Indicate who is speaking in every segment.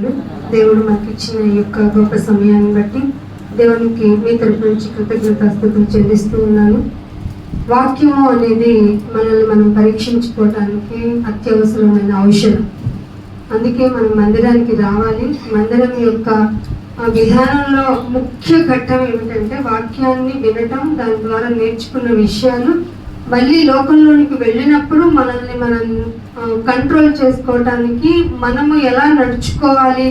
Speaker 1: వందనాలు. దేవుడు మాకు ఇచ్చిన ఈ యొక్క గొప్ప సమయాన్ని బట్టి దేవునికి మీ తరపు నుంచి కృతజ్ఞతాస్తుతులు చెల్లిస్తూ ఉన్నాను. వాక్యము అనేది మనల్ని మనం పరీక్షించుకోవడానికి అత్యవసరమైన ఔషధం. అందుకే మనం మందిరానికి రావాలి. మందిరం యొక్క విధానంలో ముఖ్య ఘట్టం ఏమిటంటే వాక్యాన్ని వినటం, దాని ద్వారా నేర్చుకున్న విషయాలు మళ్ళీ లోకంలోనికి వెళ్ళినప్పుడు మనల్ని మనం కంట్రోల్ చేసుకోవటానికి మనము ఎలా నడుచుకోవాలి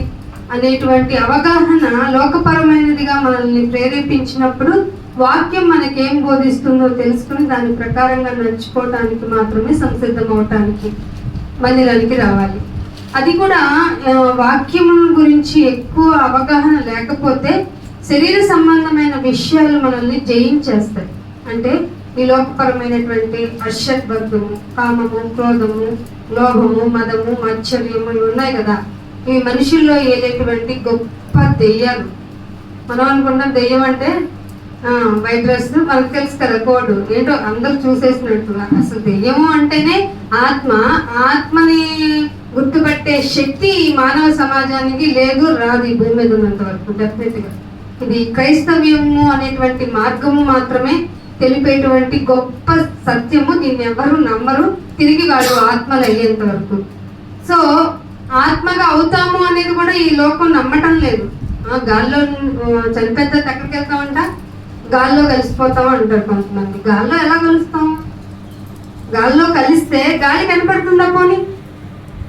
Speaker 1: అనేటువంటి అవగాహన లోకపరమైనదిగా మనల్ని ప్రేరేపించినప్పుడు వాక్యం మనకేం బోధిస్తుందో తెలుసుకుని దాని ప్రకారంగా నడుచుకోవటానికి మాత్రమే సంసిద్ధం అవటానికి మందిరానికి రావాలి. అది కూడా వాక్యం గురించి ఎక్కువ అవగాహన లేకపోతే శరీర సంబంధమైన విషయాలు మనల్ని జయించేస్తాయి. అంటే ఈ లోకపరమైనటువంటి అశ్వత్వర్గము, కామము, క్రోధము, లోభము, మదము, మాత్సర్యము ఇవి ఉన్నాయి కదా. ఇవి మనుషుల్లో ఏలేటువంటి గొప్ప దెయ్యాలు. మనం అనుకుంటాం దెయ్యం అంటే వైట్ డ్రెస్, మనకు తెలుసు కదా కోడ్ ఏంటో అందరూ చూసేసినట్టుగా. అసలు దెయ్యము అంటేనే ఆత్మని గుర్తుపట్టే శక్తి ఈ మానవ సమాజానికి లేదు, రాదు ఈ భూమి మీద ఉన్నంత వరకు. డెఫినెట్ గా ఇది క్రైస్తవ్యము అనేటువంటి మార్గము మాత్రమే తెలిపేటువంటి గొప్ప సత్యము. దీన్ని ఎవరు నమ్మరు, తిరిగి వాళ్ళు ఆత్మలు అయ్యేంత వరకు. సో ఆత్మగా అవుతాము అనేది కూడా ఈ లోకం నమ్మటం లేదు. గాల్లో చనిపోతే ఎక్కడికి వెళ్తామంట, గాల్లో కలిసిపోతాం అంటారు కొంతమంది. గాల్లో ఎలా కలుస్తాం? గాల్లో కలిస్తే గాలి కనపడుతుందా? పోనీ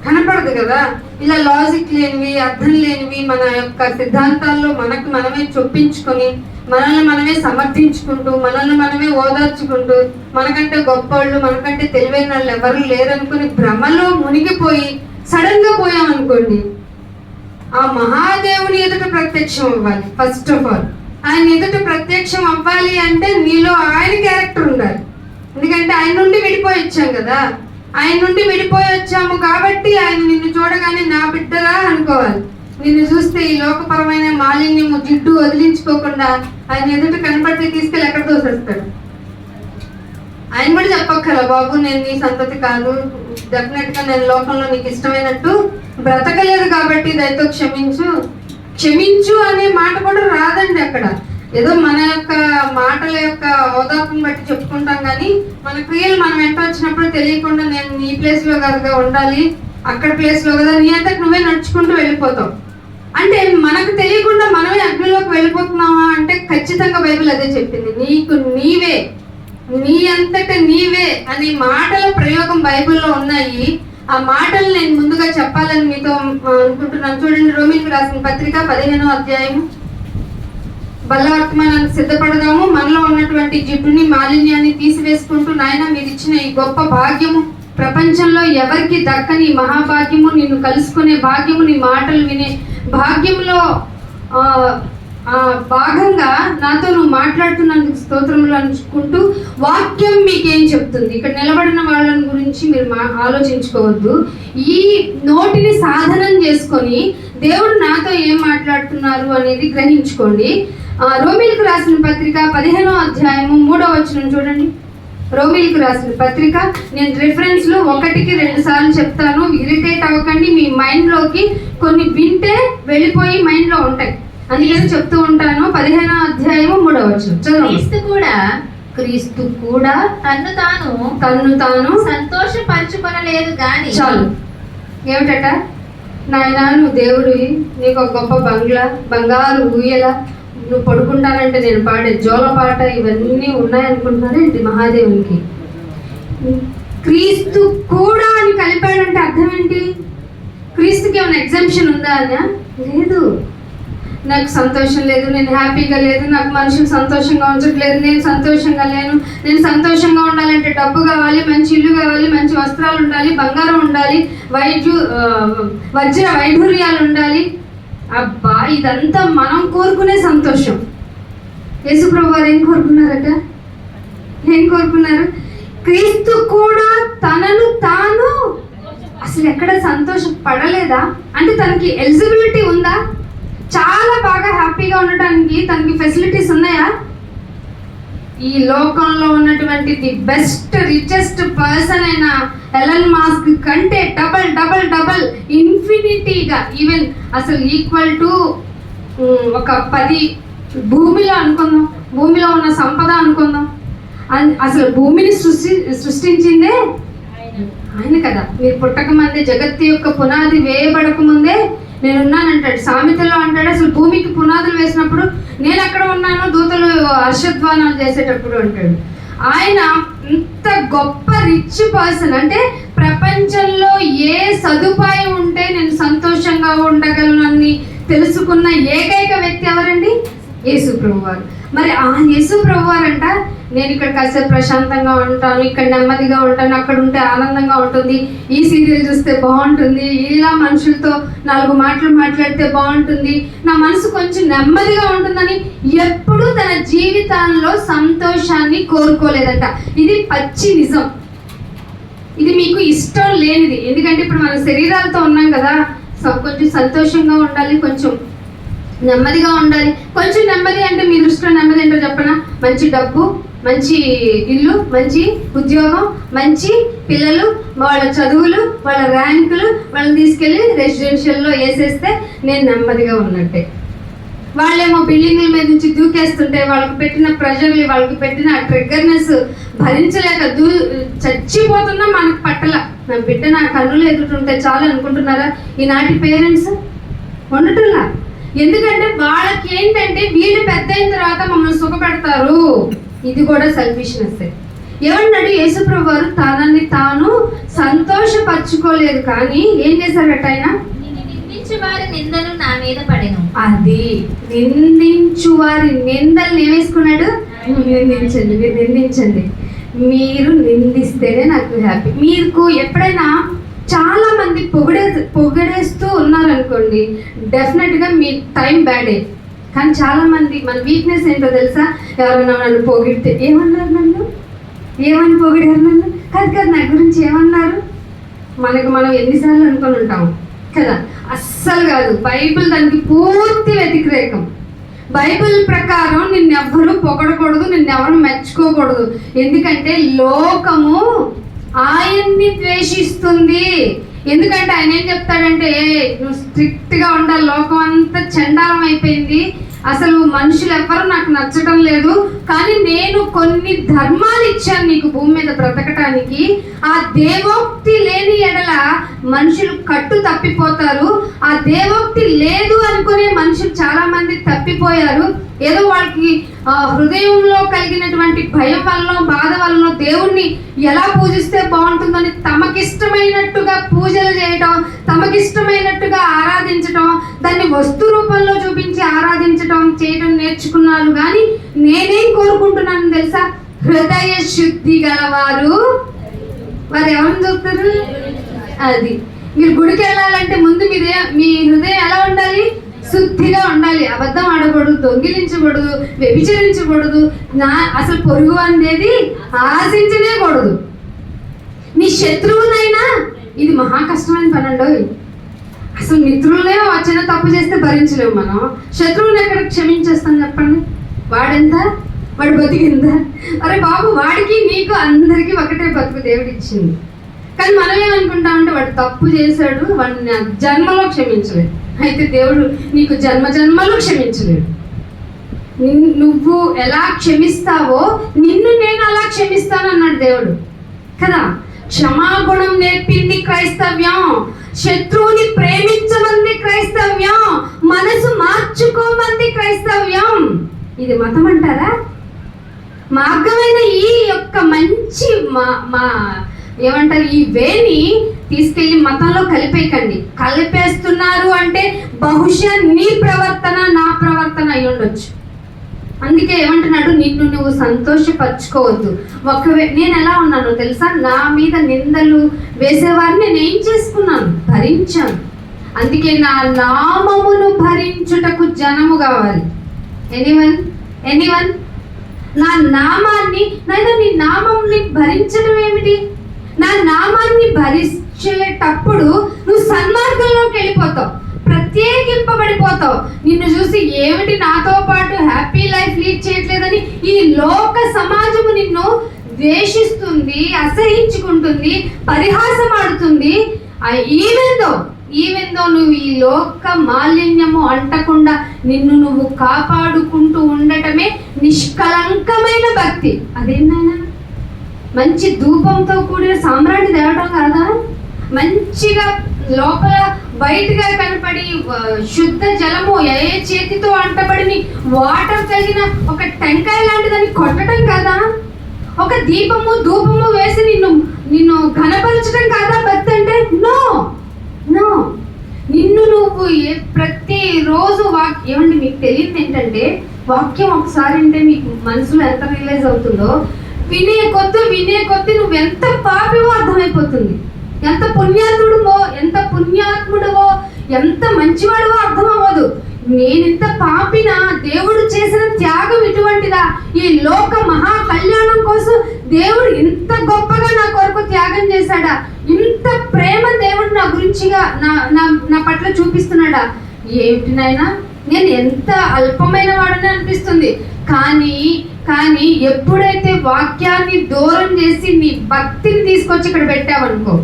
Speaker 1: కనపడదు కదా. ఇలా లాజిక్ లేనివి, అర్థం లేనివి మన యొక్క సిద్ధాంతాల్లో మనకు మనమే చొప్పించుకొని మనల్ని మనమే సమర్థించుకుంటూ మనల్ని మనమే ఓదార్చుకుంటూ మనకంటే గొప్పవాళ్ళు, మనకంటే తెలివైన వాళ్ళు ఎవరు లేరనుకుని భ్రమలో మునిగిపోయి సడన్ గా పోయామనుకోండి, ఆ మహాదేవుని ఎదుట ప్రత్యక్షం అవ్వాలి. ఫస్ట్ ఆఫ్ ఆల్ ఆయన ఎదుట ప్రత్యక్షం అవ్వాలి అంటే నీలో ఆయన క్యారెక్టర్ ఉండాలి. ఎందుకంటే ఆయన నుండి విడిపోయి వచ్చాం కదా. ఆయన నుండి విడిపోయి వచ్చాము కాబట్టి ఆయన నిన్ను చూడగానే నా బిడ్డరా అనుకోవాలి. నిన్ను చూస్తే ఈ లోకపరమైన మాలిన్యము, జిడ్డు వదిలించుకోకుండా ఆయన ఎదుట కనపడితే తీసుకెళ్ళి ఎక్కడ తోసేస్తాడు. ఆయన కూడా చెప్పక్కల, బాబు నేను నీ సంతతి కాదు, డెఫినెట్ గా నేను లోకంలో నీకు ఇష్టమైనట్టు బ్రతకలేదు కాబట్టి దయతో క్షమించు అనే మాట కూడా రాదండి అక్కడ. ఏదో మన యొక్క మాటల యొక్క ఓదార్పుని బట్టి చెప్పుకుంటాం కానీ మన క్రియలు మనం ఎంత వచ్చినప్పుడు తెలియకుండా నేను నీ ప్లేస్ లో కదా ఉండాలి, అక్కడ ప్లేస్ లో కదా, నీ అంతకు నువ్వే నడుచుకుంటూ వెళ్ళిపోతావు. అంటే మనకు తెలియకుండా మనమే అగ్నిలోకి వెళ్ళిపోతున్నావా అంటే ఖచ్చితంగా బైబిల్ అదే చెప్పింది. నీకు నీవే, నీ అంతట నీవే అనే మాటల ప్రయోగం బైబిల్లో ఉన్నాయి. ఆ మాటలు నేను ముందుగా చెప్పాలని మీతో అనుకుంటున్నాను. చూడండి, రోమీయులకు రాసిన పత్రిక 15వ అధ్యాయము. బలవర్తమానానికి సిద్ధపడదాము. మనలో ఉన్నటువంటి జిడ్డుని, మాలిన్యాన్ని తీసివేసుకుంటూ నాయన మీరు ఇచ్చిన ఈ గొప్ప భాగ్యము, ప్రపంచంలో ఎవరికి దక్కని మహాభాగ్యము, నిన్ను కలుసుకునే భాగ్యము, నీ మాటలు వినే భాగ్యంలో భాగంగా నాతో నువ్వు మాట్లాడుతున్నందుకు స్తోత్రములు అనుకుంటూ వాక్యం మీకేం చెప్తుంది. ఇక్కడ నిలబడిన వాళ్ళని గురించి మీరు ఆలోచించుకోవద్దు. ఈ నోటిని సాధనం చేసుకొని దేవుడు నాతో ఏం మాట్లాడుతున్నారు అనేది గ్రహించుకోండి. రోమీయులకు రాసిన పత్రిక 15వ అధ్యాయము 3వ వచనం చూడండి. రోమీయులకు రాసిన పత్రిక, నేను రిఫరెన్స్లు 1కి 2 సార్లు చెప్తాను, ఇరిటేట్ అవ్వకండి. మీ మైండ్లోకి కొన్ని వింటే వెళ్ళిపోయి మైండ్లో ఉంటాయి, అందుకని చెప్తూ ఉంటాను. 15వ అధ్యాయము 3వ వచనం. క్రీస్తు కూడా తన్ను తాను సంతోషపరచుకొనలేదు గాని. చాలు. ఏమిటట? నాయనా నువ్వు దేవుడివి, నీకు ఒక గొప్ప బంగ్లా, బంగారు ఊయల, నువ్వు పడుకుంటానంటే నేను పాడే జోలపాట ఇవన్నీ ఉన్నాయనుకుంటున్నాను ఏంటి మహాదేవునికి? క్రీస్తు కూడా అని కలిపాడంటే అర్థం ఏంటి? క్రీస్తుకి ఏమైనా ఎగ్జామ్షన్ ఉందా అన్న? లేదు. నాకు సంతోషం లేదు, నేను హ్యాపీగా లేదు, నాకు మనుషులు సంతోషంగా ఉంచట్లేదు, నేను సంతోషంగా లేను. నేను సంతోషంగా ఉండాలంటే డబ్బు కావాలి, మంచి ఇల్లు కావాలి, మంచి వస్త్రాలు ఉండాలి, బంగారం ఉండాలి, వజ్ర వైఢూర్యాలు ఉండాలి. అబ్బా, ఇదంతా మనం కోరుకునే సంతోషం. యేసుప్రభు వారు ఏం కోరుకున్నారు? క్రీస్తు కూడా తనను తాను అసలు ఎక్కడ సంతోషపడలేదా? అంటే తనకి ఎలిజిబిలిటీ ఉందా? చాలా బాగా హ్యాపీగా ఉండటానికి తనకి ఫెసిలిటీస్ ఉన్నాయా? ఈ లోకంలో ఉన్నటువంటి ది బెస్ట్ రిచెస్ట్ పర్సన్ అయిన ఎలన్ మాస్క్ కంటే డబల్ డబల్ డబల్ ఇన్ఫినిటీగా, ఈవెన్ అసలు ఈక్వల్ టు ఒక 10 భూమిలో అనుకుందాం, భూమిలో ఉన్న సంపద అనుకుందాం. అసలు భూమిని సృష్టించిందే ఆయన కదా. మీరు పుట్టక ముందే, జగత్తు యొక్క పునాది వేయబడక ముందే నేనున్నానంటాడు. సామెతలో అంటాడు, అసలు భూమికి పునాదులు వేసినప్పుడు నేను అక్కడ ఉన్నాను, దూతలు హర్షధ్వానాలు చేసేటప్పుడు అంటాడు. ఆయన ఇంత గొప్ప రిచ్ పర్సన్, అంటే ప్రపంచంలో ఏ సదుపాయం ఉంటే నేను సంతోషంగా ఉండగలను అని తెలుసుకున్న ఏకైక వ్యక్తి ఎవరండి? యేసు ప్రభువారు. మరి ఆ యేసు ప్రభువారు అంట, నేను ఇక్కడ కాసేపు ప్రశాంతంగా ఉంటాను, ఇక్కడ నెమ్మదిగా ఉంటాను, అక్కడ ఉంటే ఆనందంగా ఉంటుంది, ఈ సీరియల్ చూస్తే బాగుంటుంది, ఇలా మనుషులతో 4 మాటలు మాట్లాడితే బాగుంటుంది, నా మనసు కొంచెం నెమ్మదిగా ఉంటుందని ఎప్పుడూ తన జీవితంలో సంతోషాన్ని కోరుకోలేదంట. ఇది పచ్చి నిజం. ఇది మీకు ఇష్టం లేనిది. ఎందుకంటే ఇప్పుడు మన శరీరాలతో ఉన్నాం కదా, కొంచెం సంతోషంగా ఉండాలి, కొంచెం నెమ్మదిగా ఉండాలి. కొంచెం నెమ్మది అంటే మీ దృష్టిలో నెమ్మది ఏంటో చెప్పనా? మంచి డబ్బు, మంచి ఇల్లు, మంచి ఉద్యోగం, మంచి పిల్లలు, వాళ్ళ చదువులు, వాళ్ళ ర్యాంకులు, వాళ్ళని తీసుకెళ్ళి రెసిడెన్షియల్లో వేసేస్తే నేను నెమ్మదిగా ఉన్నట్టే. వాళ్ళేమో బిల్డింగ్ల మీద నుంచి దూకేస్తుంటే వాళ్ళకి పెట్టిన ప్రెషర్లు, వాళ్ళకి పెట్టిన ట్రిగ్గర్నెస్ భరించలేక చచ్చిపోతున్నా మనకు పట్టల. నా బిడ్డ నా కన్నులు ఎదుగుతుంటే చాలు అనుకుంటున్నారా ఈనాటి పేరెంట్స్? ఉండటంలా. ఎందుకంటే వాళ్ళకి ఏంటంటే వీళ్ళు పెద్ద అయిన తర్వాత మమ్మల్ని సుఖపెడతారు. ఇది కూడా సెల్ఫిష్నెస్. ఏమన్నాడు యేసుప్రభు వారు? తనని తాను సంతోషపరచుకోలేదు, కానీ ఏం చేశారట ఆయన?
Speaker 2: నిందించు వారి నిందలు నా మీద పడెను.
Speaker 1: అది నిందించు వారి నిందలు ఏమేసుకున్నాడు? నిందించండి, మీరు నిందించండి, మీరు నిందిస్తేనే నాకు హ్యాపీ. మీకు ఎప్పుడైనా చాలా మంది పొగిడేస్తూ ఉన్నారనుకోండి, డెఫినెట్గా మీ టైం బ్యాడే. కానీ చాలా మంది మన వీక్నెస్ ఏంటో తెలుసా? ఎవరైనా నన్ను పొగిడితే ఏమన్నారు, నన్ను ఏమని పొగిడారు, నన్ను కాదు నా గురించి ఏమన్నారు, మనం ఎన్నిసార్లు అనుకొని ఉంటాం కదా. అస్సలు కాదు. బైబిల్ దానికి పూర్తి వ్యతిరేకం. బైబిల్ ప్రకారం నిన్నెవ్వరూ పొగడకూడదు, నిన్నెవరు మెచ్చుకోకూడదు. ఎందుకంటే లోకము ఆయన్ని ద్వేషిస్తుంది. ఎందుకంటే ఆయన ఏం చెప్తాడంటే, నువ్వు స్ట్రిక్ట్గా ఉండాలి, లోకం అంతా చండాలం అయిపోయింది, అసలు మనుషులు ఎవ్వరూ నాకు నచ్చడం లేదు, కానీ నేను కొన్ని ధర్మాలు ఇచ్చాను నీకు భూమి మీద బ్రతకటానికి. ఆ దేవోక్తి లేని ఎడల మనుషులు కట్టు తప్పిపోతారు. ఆ దేవోక్తి లేదు అనుకునే మనుషులు చాలా మంది తప్పిపోయారు. ఏదో వాళ్ళకి హృదయంలో కలిగినటువంటి భయం వల్ల, బాధ వల్ల దేవుణ్ణి ఎలా పూజిస్తే బాగుంటుందని తమకిష్టమైనట్టుగా పూజలు చేయటం, తమకిష్టమైనట్టుగా ఆరాధించటం, దాన్ని వస్తు రూపంలో చూపించి ఆరాధించటం చేయడం నేర్చుకున్నారు. కానీ నేనేం కోరుకుంటున్నాను తెలుసా? హృదయ శుద్ధి గలవారు. వారు ఎవరిని చూస్తారు? అది మీరు గుడికి వెళ్ళాలంటే ముందు మీ హృదయం ఎలా ఉండాలి? శుద్ధిగా ఉండాలి. అబద్ధం ఆడకూడదు, దొంగిలించకూడదు, వ్యభిచరించకూడదు, అసలు పొరుగు అనేది ఆశించనే కూడదు. నీ శత్రువునైనా, ఇది మహా కష్టమైన పని అండి. అసలు మిత్రులనే చిన్న తప్పు చేస్తే భరించలేము మనం, శత్రువుని ఎక్కడ క్షమించేస్తాం చెప్పండి? వాడెంత? వాడు బతికిందా? అరే బాబు, వాడికి నీకు అందరికీ ఒకటే బతుకు దేవుడు ఇచ్చింది. కానీ మనం ఏమనుకుంటామంటే వాడు తప్పు చేశాడు, వాడిని జన్మలో క్షమించలేదు. అయితే దేవుడు నీకు జన్మలు క్షమించలేడు. నువ్వు ఎలా క్షమిస్తావో నిన్ను నేను అలా క్షమిస్తాను అన్నాడు దేవుడు కదా. క్షమాగుణం నేర్పింది క్రైస్తవ్యం, శత్రువుని ప్రేమించమంది క్రైస్తవ్యం, మనసు మార్చుకోమంది క్రైస్తవ్యం. ఇది మతం అంటారా? మార్గమైన ఈ యొక్క మంచి ఏమంటారు, ఈ వేని తీసుకెళ్లి మతంలో కలిపేయకండి. కలిపేస్తున్నారు అంటే బహుశా నీ ప్రవర్తన నా ప్రవర్తన అయి ఉండొచ్చు. అందుకే ఏమంటున్నాడు, నిన్ను నువ్వు సంతోషపరచుకోవద్దు. నేను ఎలా ఉన్నానో తెలుసా? నా మీద నిందలు వేసేవారిని నేను ఏం చేసుకున్నాను? భరించాను. అందుకే నా నామమును భరించుటకు జనము కావాలి. ఎనీవన్ నా నామాన్ని, నైనా నీ నామంని భరించడం ఏమిటి? నా నామాన్ని భరించేటప్పుడు నువ్వు సన్మార్గంలోకి వెళ్ళిపోతావు, ప్రత్యేకింపబడిపోతావు.
Speaker 3: అయిపోతావు. నిన్ను చూసి ఏమిటి నాతో పాటు హ్యాపీ లైఫ్ లీడ్ చేయట్లేదని ఈ లోక సమాజము నిన్ను ద్వేషిస్తుంది, అసహించుకుంటుంది, పరిహాసం ఆడుతుంది. ఈవెన్ దో నువ్వు ఈ లోక మాలిన్యము అంటకుండా నిన్ను నువ్వు కాపాడుకుంటూ ఉండటమే నిష్కలంకమైన భక్తి. అదేంటైనా మంచి ధూపంతో కూడిన సామ్రాణి తేవటం కాదా? మంచిగా లోపల బయటగా కనపడి శుద్ధ జలము ఏ చేతితో అంటబడిని వాటర్ కలిగిన ఒక టెంకాయ లాంటిదని కొట్టడం కాదా? ఒక దీపము ధూపము వేసి నిన్ను ఘనపరచడం కాదా భక్తి అంటే? No no. నిన్ను నువ్వు ప్రతిరోజు ఏమండి మీకు తెలియదు ఏంటంటే, వాక్యం ఒకసారి అంటే మీకు మనసులో ఎంత రియలైజ్ అవుతుందో, వినే కొద్ది నువ్వు ఎంత పాపివో అర్థమైపోతుంది. ఎంత పుణ్యాత్ముడవో ఎంత మంచివాడవో అర్థం అవ్వదు. నేనింత పాపినా, దేవుడు చేసిన త్యాగం ఇటువంటిదా? ఈ లోక మహా కళ్యాణం కోసం దేవుడు ఇంత గొప్పగా నా కొరకు త్యాగం చేశాడా? ఇంత ప్రేమ దేవుడు నా గురించిగా నా పట్ల చూపిస్తున్నాడా? ఏమిటి నాయనా, నేను ఎంత అల్పమైన వాడని అనిపిస్తుంది. కానీ ఎప్పుడైతే వాక్యాన్ని దూరం చేసి నీ భక్తిని తీసుకొచ్చి ఇక్కడ పెట్టావనుకో,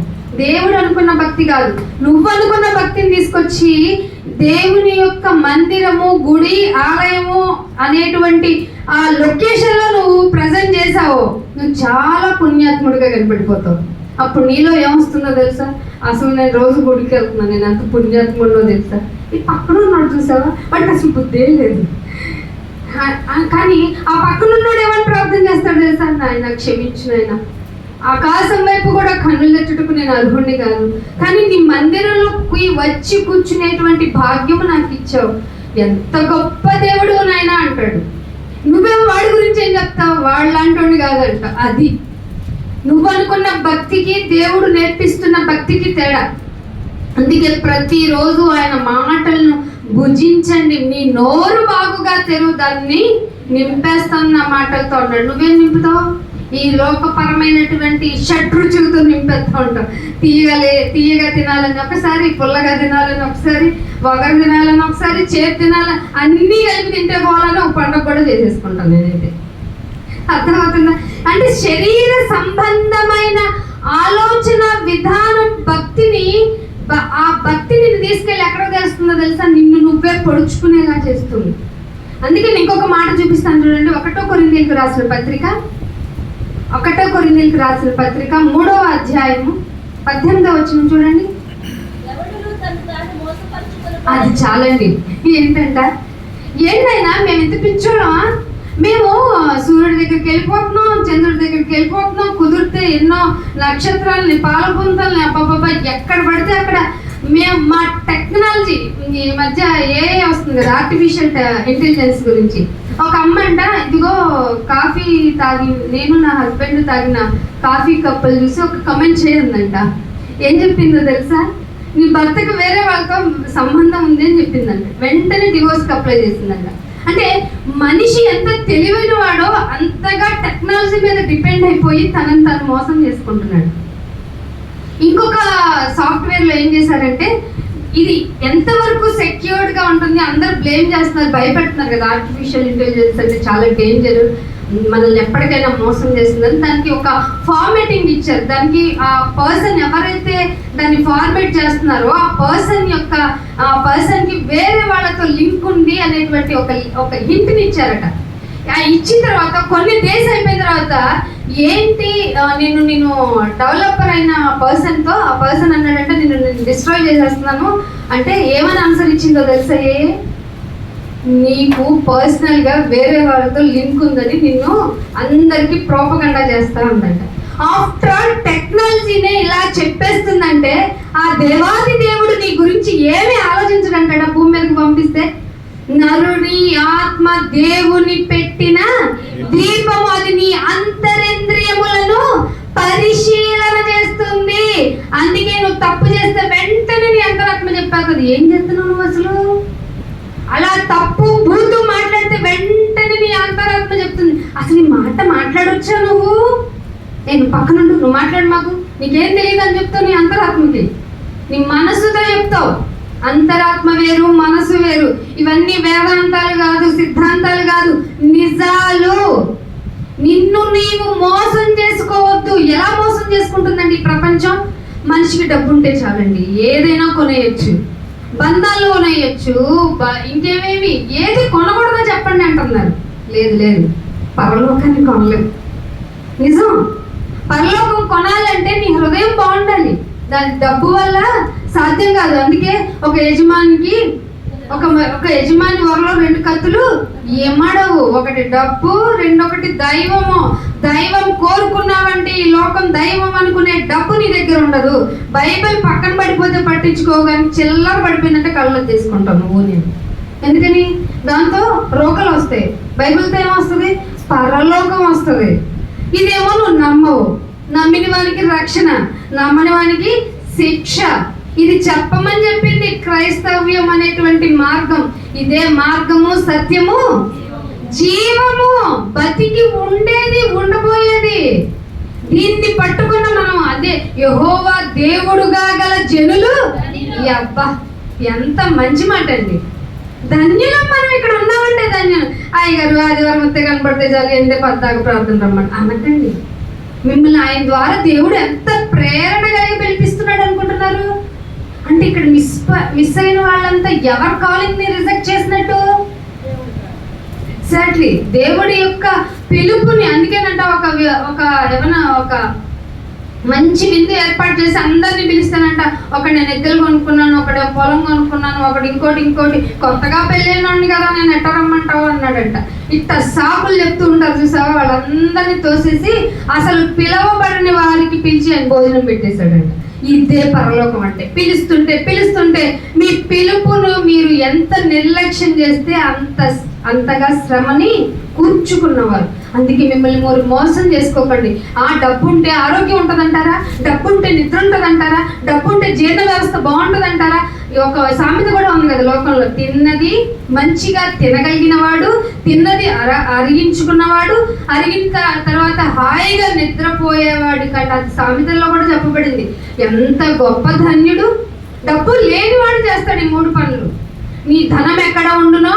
Speaker 3: దేవుడు అనుకున్న భక్తి కాదు, నువ్వు అనుకున్న భక్తిని తీసుకొచ్చి దేవుని యొక్క మందిరము, గుడి, ఆలయము అనేటువంటి ఆ లొకేషన్లో నువ్వు ప్రజెంట్ చేసావో, నువ్వు చాలా పుణ్యాత్ముడిగా కనిపెట్టిపోతావు. అప్పుడు నీలో ఏమొస్తుందో తెలుసా? అసలు నేను రోజు గుడికి వెళ్తున్నాను, నేను ఎంత పుణ్యాత్ముడిలో తెలుసా? ఈ పక్కన ఉన్నాడు చూసావా, వాడికి అసలు బుద్ధే లేదు. కానీ ఆ పక్కన ఉన్నాడు ఏమని ప్రార్థన చేస్తాడు తెలుసా? నాయన క్షమించు నాయన, ఆకాశం వైపు కూడా కన్నులెట్టుటకు నేను అర్హుడిని కాదు, కానీ నీ మందిరంలోకి వచ్చి కూర్చునేటువంటి భాగ్యము నాకు ఇచ్చావు. ఎంత గొప్ప దేవుడు నాయన అంటాడు. నువ్వేమో వాడి గురించి ఏం చెప్తావు? వాడు లాంటి కాదంట. అది నువ్వు అనుకున్న భక్తికి, దేవుడు నేర్పిస్తున్న భక్తికి తేడా. అందుకే ప్రతిరోజు ఆయన మాటలను భుజించండి, నీ నోరు బాగుగా తెరువు, దాన్ని నింపేస్తాను నా మాటలతో అన్నాడు. నువ్వేం నింపుతావు? ఈ లోకపరమైనటువంటి షడ్రుచులతో నింపేస్తూ ఉంటాం. తీయగా తినాలని ఒకసారి, పుల్లగా తినాలని ఒకసారి, వగరు తినాలని ఒకసారి, చేతి తినాలని, అన్నీ కలిపి తింటే పోవాలని ఒక పండుగ కూడా చేసేసుకుంటాను నేనైతే. అర్థమవుతుందా? అంటే శరీర సంబంధమైన ఆలోచన విధానం ఆ భక్తిని తీసుకెళ్ళి ఎక్కడ చేస్తుందో తెలుసా? నిన్ను నువ్వే పొడుచుకునేలా చేస్తుంది. అందుకే నేను ఇంకొక మాట చూపిస్తాను చూడండి. 1 కొరింథీయులకు రాసిన పత్రిక 3వ అధ్యాయము 18వ వచనం చూడండి. అది చాలండి. ఏంటైనా మేము ఎంత పిచ్చోళ్ళమా? మేము సూర్యుడి దగ్గరికి వెళ్ళిపోతున్నాం, చంద్రుడి దగ్గరికి వెళ్ళిపోతున్నాం, కుదిరితే ఎన్నో నక్షత్రాలని, పాలపుంతల్ని, అబ్బాబ్బా ఎక్కడ పడితే అక్కడ మేము మా టెక్నాలజీ ఈ మధ్య ఏఐ వస్తుంది కదా, ఆర్టిఫిషియల్ ఇంటెలిజెన్స్ గురించి. ఒక అమ్మంట, ఇదిగో కాఫీ నేను నా హస్బెండ్ తాగిన కాఫీ కప్పులు చూసి ఒక కమెంట్ చేయందంట. ఏం చెప్పిందో తెలుసా? నీ భర్తకు వేరే వాళ్ళతో సంబంధం ఉంది అని చెప్పిందంట. వెంటనే డివోర్స్కి అప్లై చేసిందంట. అంటే మనిషి ఎంత తెలివైన వాడో అంతగా టెక్నాలజీ మీద డిపెండ్ అయిపోయి తనని తను మోసం చేసుకుంటున్నాడు. ఇంకొక సాఫ్ట్వేర్లో ఏం చేశారంటే, ఇది ఎంతవరకు సెక్యూర్డ్గా ఉంటుంది, అందరూ బ్లేమ్ చేస్తున్నారు, భయపెడుతున్నారు కదా, ఆర్టిఫిషియల్ ఇంటెలిజెన్స్ అంటే చాలా డేంజర్, మనల్ని ఎప్పటికైనా మోసం చేస్తుందని దానికి ఒక ఫార్మేటింగ్ ఇచ్చారు. దానికి ఆ పర్సన్ ఎవరైతే దాన్ని ఫార్మేట్ చేస్తున్నారో ఆ పర్సన్కి వేరే వాళ్ళతో లింక్ ఉంది అనేటువంటి ఒక హింట్ని ఇచ్చారట. ఇచ్చిన తర్వాత కొన్ని డేస్ అయిపోయిన తర్వాత ఏంటి నేను డెవలపర్ అయిన పర్సన్తో ఆ పర్సన్ అన్నాడంటే నేను డిస్ట్రాయ్ చేసేస్తున్నాను అంటే ఏమని ఆన్సర్ ఇచ్చిందో తెలుసా? నీకు పర్సనల్గా వేరే వాళ్ళతో లింక్ ఉందని నిన్ను అందరికీ ప్రోపగండా చేస్తా ఉందంట. ఆఫ్టర్ ఆల్ టెక్నాలజీనే ఇలా చెప్పేస్తుందంటే ఆ దేవాది దేవుడు నీ గురించి ఏమి ఆలోచించడంటాడా? భూమి మీదకి పంపిస్తే నరుని ఆత్మ దేవుని పెట్టిన దీపము, అది నీ అంతరేంద్రియములను పరిశీలన చేస్తుంది. అందుకే నువ్వు తప్పు చేస్తే వెంటనే నీ అంతరాత్మ చెప్పావు కదా, ఏం చేస్తున్నావు నువ్వు అసలు? అలా తప్పు బూతు మాట్లాడితే వెంటనే నీ అంతరాత్మ చెప్తుంది, అసలు ఈ మాట మాట్లాడొచ్చా నువ్వు? నేను పక్కనుండు, నువ్వు మాట్లాడు, మాకు నీకేం తెలియదు అని చెప్తావు నీ అంతరాత్మకి. నీ మనస్సుతో చెప్తావు, అంతరాత్మ వేరు, మనసు వేరు. ఇవన్నీ వేదాంతాలు కాదు, సిద్ధాంతాలు కాదు, నిజాలు. నిన్ను నీవు మోసం చేసుకోవద్దు. ఎలా మోసం చేసుకుంటుందండి ఈ ప్రపంచం? మనిషికి డబ్బు ఉంటే చాలండి, ఏదైనా కొనేయచ్చు, బంధాలు కొనేయచ్చు, ఇంకేమేమి, ఏది కొనకూడదో చెప్పండి అంటున్నారు. లేదు లేదు, పరలోకాన్ని కొనలేము. నిజం, పరలోకం కొనాలంటే నీ హృదయం బాగుండాలి. దాని డబ్బు వల్ల సాధ్యం కాదు. అందుకే ఒక యజమానికి ఒక యజమాని వరలో 2 కత్తులు ఏమాడవు. ఒకటి డబ్బు, రెండొకటి దైవము. దైవం కోరుకున్నావంటే ఈ లోకం దైవం అనుకునే డబ్బు నీ దగ్గర ఉండదు. బైబిల్ పక్కన పడిపోతే పట్టించుకోగాని చిల్లర పడిపోయిందంటే కళ్ళు తీసుకుంటావు నువ్వు నేను. ఎందుకని? దాంతో రోగాలు వస్తాయి. బైబిల్తో ఏమొస్తుంది? పరలోకం వస్తుంది. ఇదేమో నువ్వు నమ్మవు. నమ్మిన వానికి రక్షణ, నమ్మని వానికి శిక్ష. ఇది చెప్పమని చెప్పింది క్రైస్తవ్యం అనేటువంటి మార్గం. ఇదే మార్గము, సత్యము, జీవము, బతికి ఉండేది, ఉండబోయేది. దీన్ని పట్టుకున్న మనం అదే యెహోవా దేవుడుగా గల జనులు. అబ్బా, ఎంత మంచి మాట అండి. ధన్యులం మనం ఇక్కడ ఉన్నామంటే ధన్యులం. అయ్యగారు ఆదివారం వస్తే కనపడితే చాలు, ఎంతే పద్దాక ప్రార్థన రమ్మని అనకండి. మిమ్మల్ని ఆయన ద్వారా దేవుడు ఎంత ప్రేరణ కలిగి పిలిపిస్తున్నాడు అనుకుంటున్నారు? అంటే ఇక్కడ మిస్ అయిన వాళ్ళంతా ఎవరి కాలింగ్ ని రిజెక్ట్ చేసినట్టు? ఎగ్జాక్ట్లీ దేవుడి యొక్క పిలుపుని. అందుకేనంట ఒక మంచి విందు ఏర్పాటు చేసి అందరినీ పిలుస్తానంట. ఒకటి నేను ఎద్దులు కొనుక్కున్నాను, ఒకటి పొలం కొనుక్కున్నాను, ఒకటి ఇంకోటి కొత్తగా పెళ్ళైనాడు కదా నేను ఎట్ట రమ్మంటావు అన్నాడంట. ఇట్ట సాకులు చెప్తూ ఉంటారు చూసావా, వాళ్ళందరినీ తోసేసి అసలు పిలవబడిన వారికి పిలిచి ఆయన భోజనం పెట్టేశాడంట. ఇదే పరలోకం అంటే. పిలుస్తుంటే మీ పిలుపును మీరు ఎంత నిర్లక్ష్యం చేస్తే అంతగా శ్రమని కూర్చుకున్నవారు. అందుకే మిమ్మల్ని మీరు మోసం చేసుకోకండి. డబ్బు ఉంటే ఆరోగ్యం ఉంటుందంటారా? డబ్బు ఉంటే నిద్ర ఉంటుందంటారా? డబ్బు ఉంటే జీర్ణ వ్యవస్థ బాగుంటుందంటారా? ఒక సామెత కూడా ఉంది కదా లోకంలో, తిన్నది మంచిగా తినగలిగిన వాడు, తిన్నది అరిగించుకున్నవాడు, అరిగిన తర్వాత హాయిగా నిద్రపోయేవాడు కంటే. అది సామెతల్లో కూడా చెప్పబడింది. ఎంత గొప్ప ధన్యుడు! డబ్బు లేనివాడు చేస్తాడు ఈ 3 పనులు. నీ ధనం ఎక్కడ ఉండునో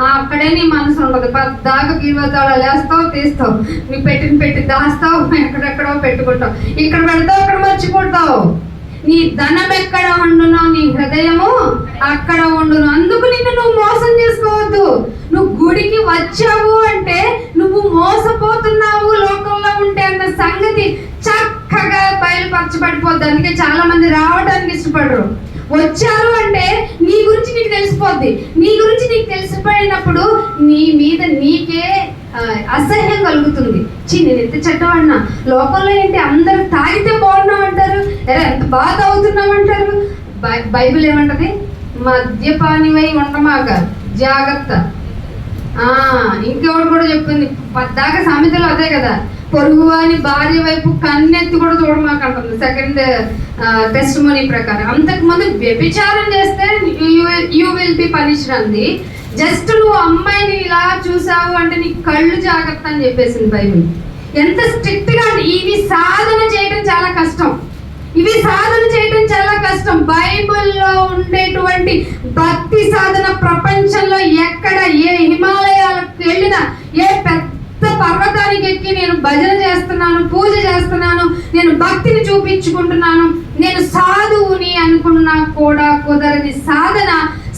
Speaker 3: అక్కడే నీ మనసు ఉండదు. పద్దాక కీర్వతాళాలు వేస్తావు, తీస్తావు, నీ పెట్టి దాస్తావు, ఎక్కడెక్కడో పెట్టుకుంటావు, ఇక్కడ పెడతావు, అక్కడ మర్చిపోతావు. నీ ధనం ఎక్కడ ఉండునో నీ హృదయము అక్కడ ఉండును. అందుకు నిన్ను నువ్వు మోసం చేసుకోవద్దు. నువ్వు గుడికి వచ్చావు అంటే నువ్వు మోసపోతున్నావు లోకంలో ఉంటే అన్న సంగతి చక్కగా బయలుపరచబడిపోద్ది. అందుకే చాలా మంది రావడానికి ఇష్టపడరు. వచ్చారు అంటే నీ గురించి నీకు తెలిసిపోద్ది. నీ గురించి నీకు తెలిసిపోయినప్పుడు నీ మీద నీకే అసహ్యం కలుగుతుంది. నేను ఎంత చెడ్డవాడినా, లోకంలో ఏంటి అందరూ తాగితే బాగున్నాం అంటారు, ఎంత బాధ అవుతున్నాం అంటారు. బైబిల్ ఏమంటది? మద్యపానివై ఉండమాక జాగ్రత్త. ఇంకెవడు కూడా చెప్పింది పద్దాక సామెతలు అదే కదా, పొరుగువాని భార్య వైపు కన్నెత్తి కూడా చూడమాకంటుంది 2nd టెస్టిమనీ ప్రకారం. అంతకుముందు వ్యభిచారం చేస్తే యూ విల్ బి పనిష్డ్ అంది. జస్ట్ నువ్వు అమ్మాయిని ఇలా చూసావు అంటే నీ కళ్ళు జాగ్రత్త అని చెప్పేసింది బైబిల్. ఎంత స్ట్రిక్ట్ గా. ఇవి సాధన చేయడం చాలా కష్టం. బైబిల్లో ఉండేటువంటి భక్తి సాధన ప్రపంచంలో ఎక్కడ, ఏ హిమాలయాలకు వెళ్ళినా, ఏ పెద్ద పర్వతానికి ఎక్కి నేను భజన చేస్తున్నాను, పూజ చేస్తున్నాను, నేను భక్తిని చూపించుకుంటున్నాను, నేను సాధువుని అనుకున్నా కూడా కుదరని సాధన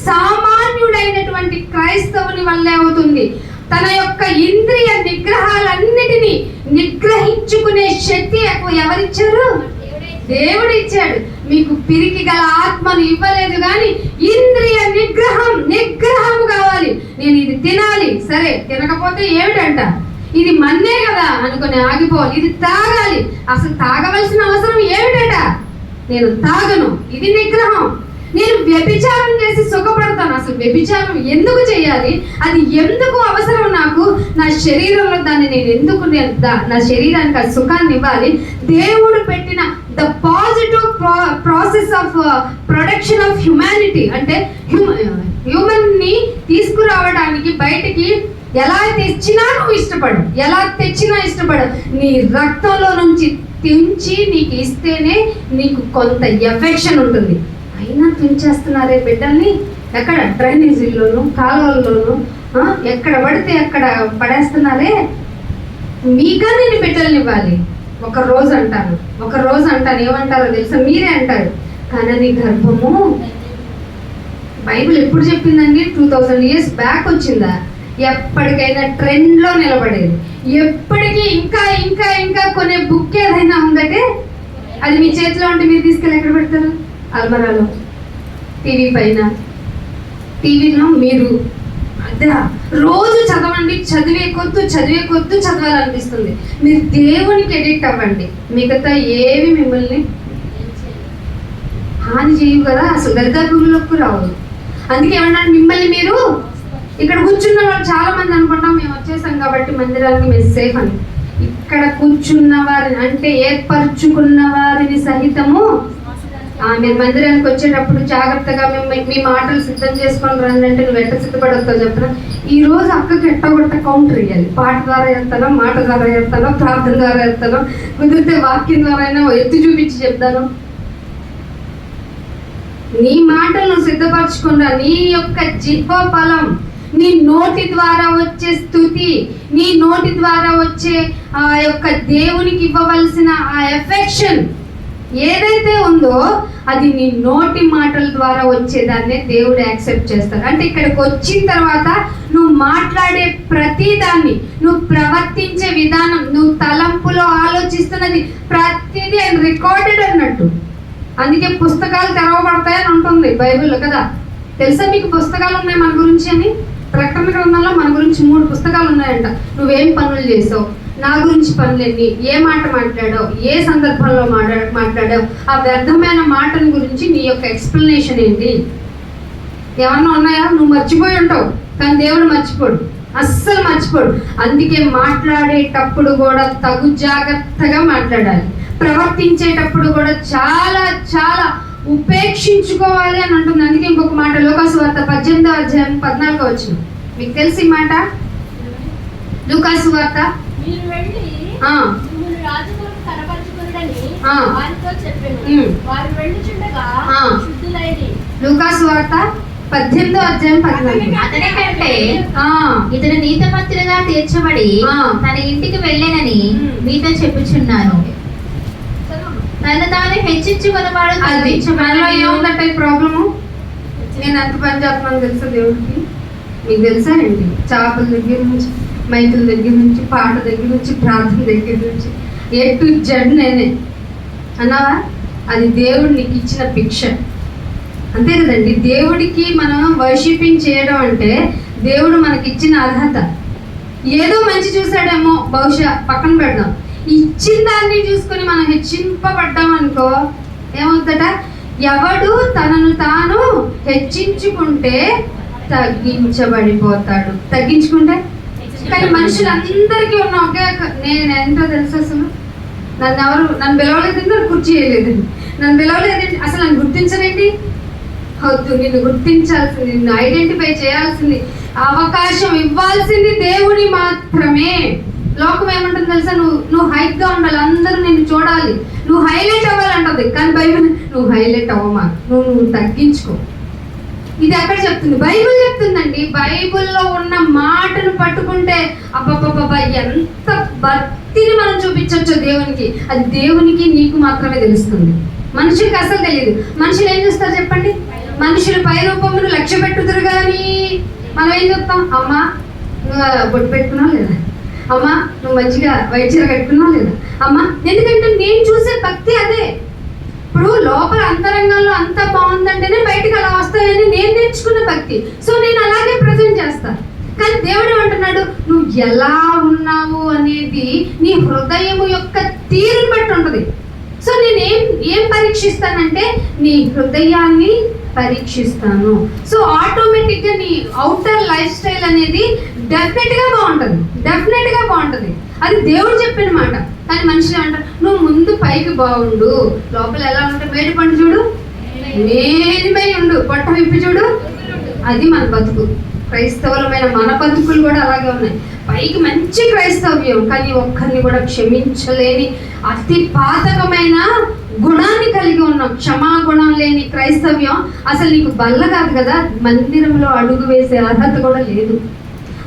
Speaker 3: సామాన్యుడైనటువంటి క్రైస్తవుని వల్లే అవుతుంది. తన యొక్క ఇంద్రియ నిగ్రహాలన్నిటినీ నిగ్రహించుకునే శక్తి ఎవరిచ్చారు? దేవుడు ఇచ్చాడు. మీకు పిరికి గల ఆత్మను ఇవ్వలేదు కానీ ఇంద్రియ నిగ్రహం కావాలి. నేను ఇది తినాలి, సరే తినకపోతే ఏమిటంట, ఇది మన్నే కదా అనుకుని ఆగిపోవాలి. ఇది తాగాలి, అసలు తాగవలసిన అవసరం ఏమిటట, నేను తాగను, ఇది నిగ్రహం. నేను వ్యభిచారం చేసి సుఖపడతాను, అసలు వ్యభిచారం ఎందుకు చేయాలి, అది ఎందుకు అవసరం నాకు, నా శరీరంలో దాన్ని నేను ఎందుకు నా శరీరానికి ఆ సుఖాన్ని ఇవ్వాలి. దేవుడు పెట్టిన the positive process of production of humanity అంటే హ్యూమన్ ని తీసుకురావడానికి బయటికి ఎలా తెచ్చినా నువ్వు ఇష్టపడు, ఎలా తెచ్చినా ఇష్టపడు. నీ రక్తంలో నుంచి తెంచి నీకు ఇస్తేనే నీకు కొంత ఎఫెక్షన్ ఉంటుంది. అయినా తుంచేస్తున్నారే బిడ్డల్ని. ఎక్కడ? డ్రైనేజీల్లోను, కాలువల్లోను, ఎక్కడ పడితే అక్కడ పడేస్తున్నారే. మీకా నేను బిడ్డల్ని ఇవ్వాలి. ఒక రోజు అంటాను ఏమంటారో తెలుసా? మీరే అంటారు, కనని గర్భము. బైబిల్ ఎప్పుడు చెప్పిందండి? 2000 years బ్యాక్ వచ్చిందా? ఎప్పటికైనా ట్రెండ్లో నిలబడేది. ఎప్పటికీ ఇంకా ఇంకా ఇంకా కొనే బుక్ ఏదైనా ఉందంటే అది మీ చేతిలో ఉంటే మీరు తీసుకెళ్ళి ఎక్కడ పెడతారు? అల్మరాలో, టీవీ పైన. టీవీలో మీరు అదే రోజు చదవండి, చదివే కొద్దు చదవాలనిపిస్తుంది. మీరు దేవునికి ఎడిక్ట్ అవ్వండి, మిగతా ఏవి మిమ్మల్ని హాని చేయవు కదా, అసలు దరిదాపుల్లోకి రావు. అందుకే ఏమన్నాడు, మిమ్మల్ని మీరు ఇక్కడ కూర్చున్న వాళ్ళు చాలా మంది అనుకుంటాం మేము వచ్చేసాం కాబట్టి మందిరానికి మేము సేఫ్ అని. ఇక్కడ కూర్చున్న వారిని అంటే ఏర్పరచుకున్న వారిని సహితము మీరు మందిరానికి వచ్చేటప్పుడు జాగ్రత్తగా మీ మాటలు సిద్ధం చేసుకొని రండి అంటే నువ్వు ఎట్ట సిద్ధపడతావు చెప్పిన. ఈ రోజు అక్కకి ఎట్టగొట్ట కౌంటర్ ఇవ్వాలి. పాట ద్వారా వెళ్తానో, మాట ద్వారా వెళ్తానో, ప్రార్థన ద్వారా వెళ్తానో, కుదిరితే వాక్యం ద్వారా అయినా ఎత్తి చూపించి చెప్తాను. నీ మాటలు నువ్వు సిద్ధపరచుకున్నా, నీ యొక్క జిహ్వ బలం, నీ నోటి ద్వారా వచ్చే స్తుతి, నీ నోటి ద్వారా వచ్చే ఆ యొక్క దేవునికి ఇవ్వవలసిన ఆ ఎఫెక్షన్ ఏదైతే ఉందో అది నీ నోటి మాటల ద్వారా వచ్చేదాన్నే దేవుడు యాక్సెప్ట్ చేస్తాడు. అంటే ఇక్కడికి వచ్చిన తర్వాత నువ్వు మాట్లాడే ప్రతి దాన్ని, నువ్వు ప్రవర్తించే విధానం, నువ్వు తలంపులో ఆలోచిస్తున్నది ప్రతిదీ ఆయన రికార్డెడ్ అన్నట్టు. అందుకే పుస్తకాలు తెరవబడతాయని ఉంటుంది బైబిల్లో కదా. తెలుసా మీకు పుస్తకాలు ఉన్నాయి మన గురించి అని? ప్రకటన గ్రంథంలో మన గురించి 3 పుస్తకాలు ఉన్నాయంట. నువ్వేం పనులు చేసావు, నా గురించి పనులేని, ఏ మాట మాట్లాడావు, ఏ సందర్భంలో మాట్లాడావు, ఆ వ్యర్థమైన మాటల గురించి నీ యొక్క ఎక్స్ప్లెనేషన్ ఏంటి, ఏమన్నా ఉన్నాయా? నువ్వు మర్చిపోయి ఉంటావు, కానీ దేవుడు మర్చిపోడు, అస్సలు మర్చిపోడు. అందుకే మాట్లాడేటప్పుడు కూడా తగు జాగ్రత్తగా మాట్లాడాలి, ప్రవర్తించేటప్పుడు కూడా చాలా చాలా ఉపేక్షించుకోవాలి అని ఉంటుంది. అందుకే ఇంకొక మాట లూకాసు వార్త 18వ అధ్యాయం 14వ వచనం. మీకు తెలిసి మాట లూకాసు వార్త లూకాసు వార్త 18వ అధ్యాయం 14.
Speaker 2: అతని కంటే ఇతను నీతిమంతులుగా తీర్చబడి తన ఇంటికి వెళ్ళేనని మీతో చెప్పుచున్నాను. తను తాను హెచ్చించుకున్నవాడు
Speaker 3: మనలో ఏముందంటే ప్రాబ్లము. నేను ఎంత పని చేస్తున్నాను తెలుసా దేవుడికి? మీకు తెలుసా అండి? చేపల దగ్గర నుంచి, మైకుల దగ్గర నుంచి, పాట దగ్గర నుంచి, ప్రార్థన దగ్గర నుంచి ఎటు జడ్ నేనే అన్నావా? అది దేవుడు నీకు ఇచ్చిన భిక్ష, అంతే కదండి. దేవుడికి మనం వర్షిపింగ్ చేయడం అంటే దేవుడు మనకి ఇచ్చిన అర్హత. ఏదో మంచి చూసాడేమో బహుశా పక్కన పెడదాం, ఇచ్చిన దాన్ని చూసుకొని మనం హెచ్చింపబడ్డాం అనుకో ఏమవుతుందట? ఎవడు తనను తాను హెచ్చించుకుంటే తగ్గించబడిపోతాడు. తగ్గించుకుంటే కానీ మనుషులందరికీ ఉన్న ఒకే నేను ఎంతో తెలుసు, అసలు నన్ను పిలవలేదండి, నన్ను కుర్చీ చేయలేదండి, నన్ను పిలవలేదండి, అసలు నన్ను గుర్తించలేండి. వద్దు, నిన్ను గుర్తించాల్సింది, నిన్ను ఐడెంటిఫై చేయాల్సింది, అవకాశం ఇవ్వాల్సింది దేవుని మాత్రమే. లోకం ఏమంటుంది తెలుసా? నువ్వు హైట్ గా ఉండాలి, అందరూ నిన్ను చూడాలి, నువ్వు హైలైట్ అవ్వాలంటది. కానీ బైబిల్ నువ్వు హైలైట్ అవ్వమా, నువ్వు తగ్గించుకో. ఇది ఎక్కడ చెప్తుంది? బైబిల్ చెప్తుందండి. బైబిల్లో ఉన్న మాటను పట్టుకుంటే అబ్బబ్బబ్బా ఎంత భక్తిని మనం చూపించవచ్చు దేవునికి. అది దేవునికి నీకు మాత్రమే తెలుస్తుంది, మనుషులకి అసలు తెలియదు. మనుషులు ఏం చూస్తారు చెప్పండి? మనుషులు పై రూపమును లక్ష్య పెట్టుదురు కానీ మనం ఏం చెప్తాం? అమ్మా నువ్వు బొట్టు పెట్టుకున్నావు లేదా, అమ్మా నువ్వు మంచిగా వైట్ చీర కట్టుకున్నావు లేదా, అమ్మా. ఎందుకంటే నేను చూసే భక్తి అదే. ఇప్పుడు లోపల అంతరంగంలో అంత బాగుందంటేనే బయటకు అలా వస్తాయని నేను నేర్చుకున్న భక్తి. సో నేను అలాగే ప్రజెంట్ చేస్తాను. కానీ దేవుడు ఏమంటున్నాడు? నువ్వు ఎలా ఉన్నావు అనేది నీ హృదయము యొక్క తీరుని బట్టి ఉంటుంది. సో నేను ఏం పరీక్షిస్తానంటే నీ హృదయాన్ని పరీక్షిస్తాను. సో ఆటోమేటిక్గా నీ అవుటర్ లైఫ్ స్టైల్ అనేది డెఫినెట్గా బాగుంటుంది. అది దేవుడు చెప్పిన మాట. కానీ మనుషులు అంటారు నువ్వు ముందు పైకి బాగుండు, లోపల ఎలా ఉంటే మేడి పండు చూడు, మేలిపై ఉండు, పొట్ట విప్పి చూడు. అది మన బతుకు. క్రైస్తవులమైన మన బతుకులు కూడా అలాగే ఉన్నాయి. పైకి మంచి క్రైస్తవ్యం, కానీ ఒక్కరిని కూడా క్షమించలేని అతి పాతకమైన గుణాన్ని కలిగి ఉన్నాం. క్షమాగుణం లేని క్రైస్తవ్యం అసలు నీకు బల్ల కాదు కదా, మందిరంలో అడుగు వేసే అర్హత కూడా లేదు.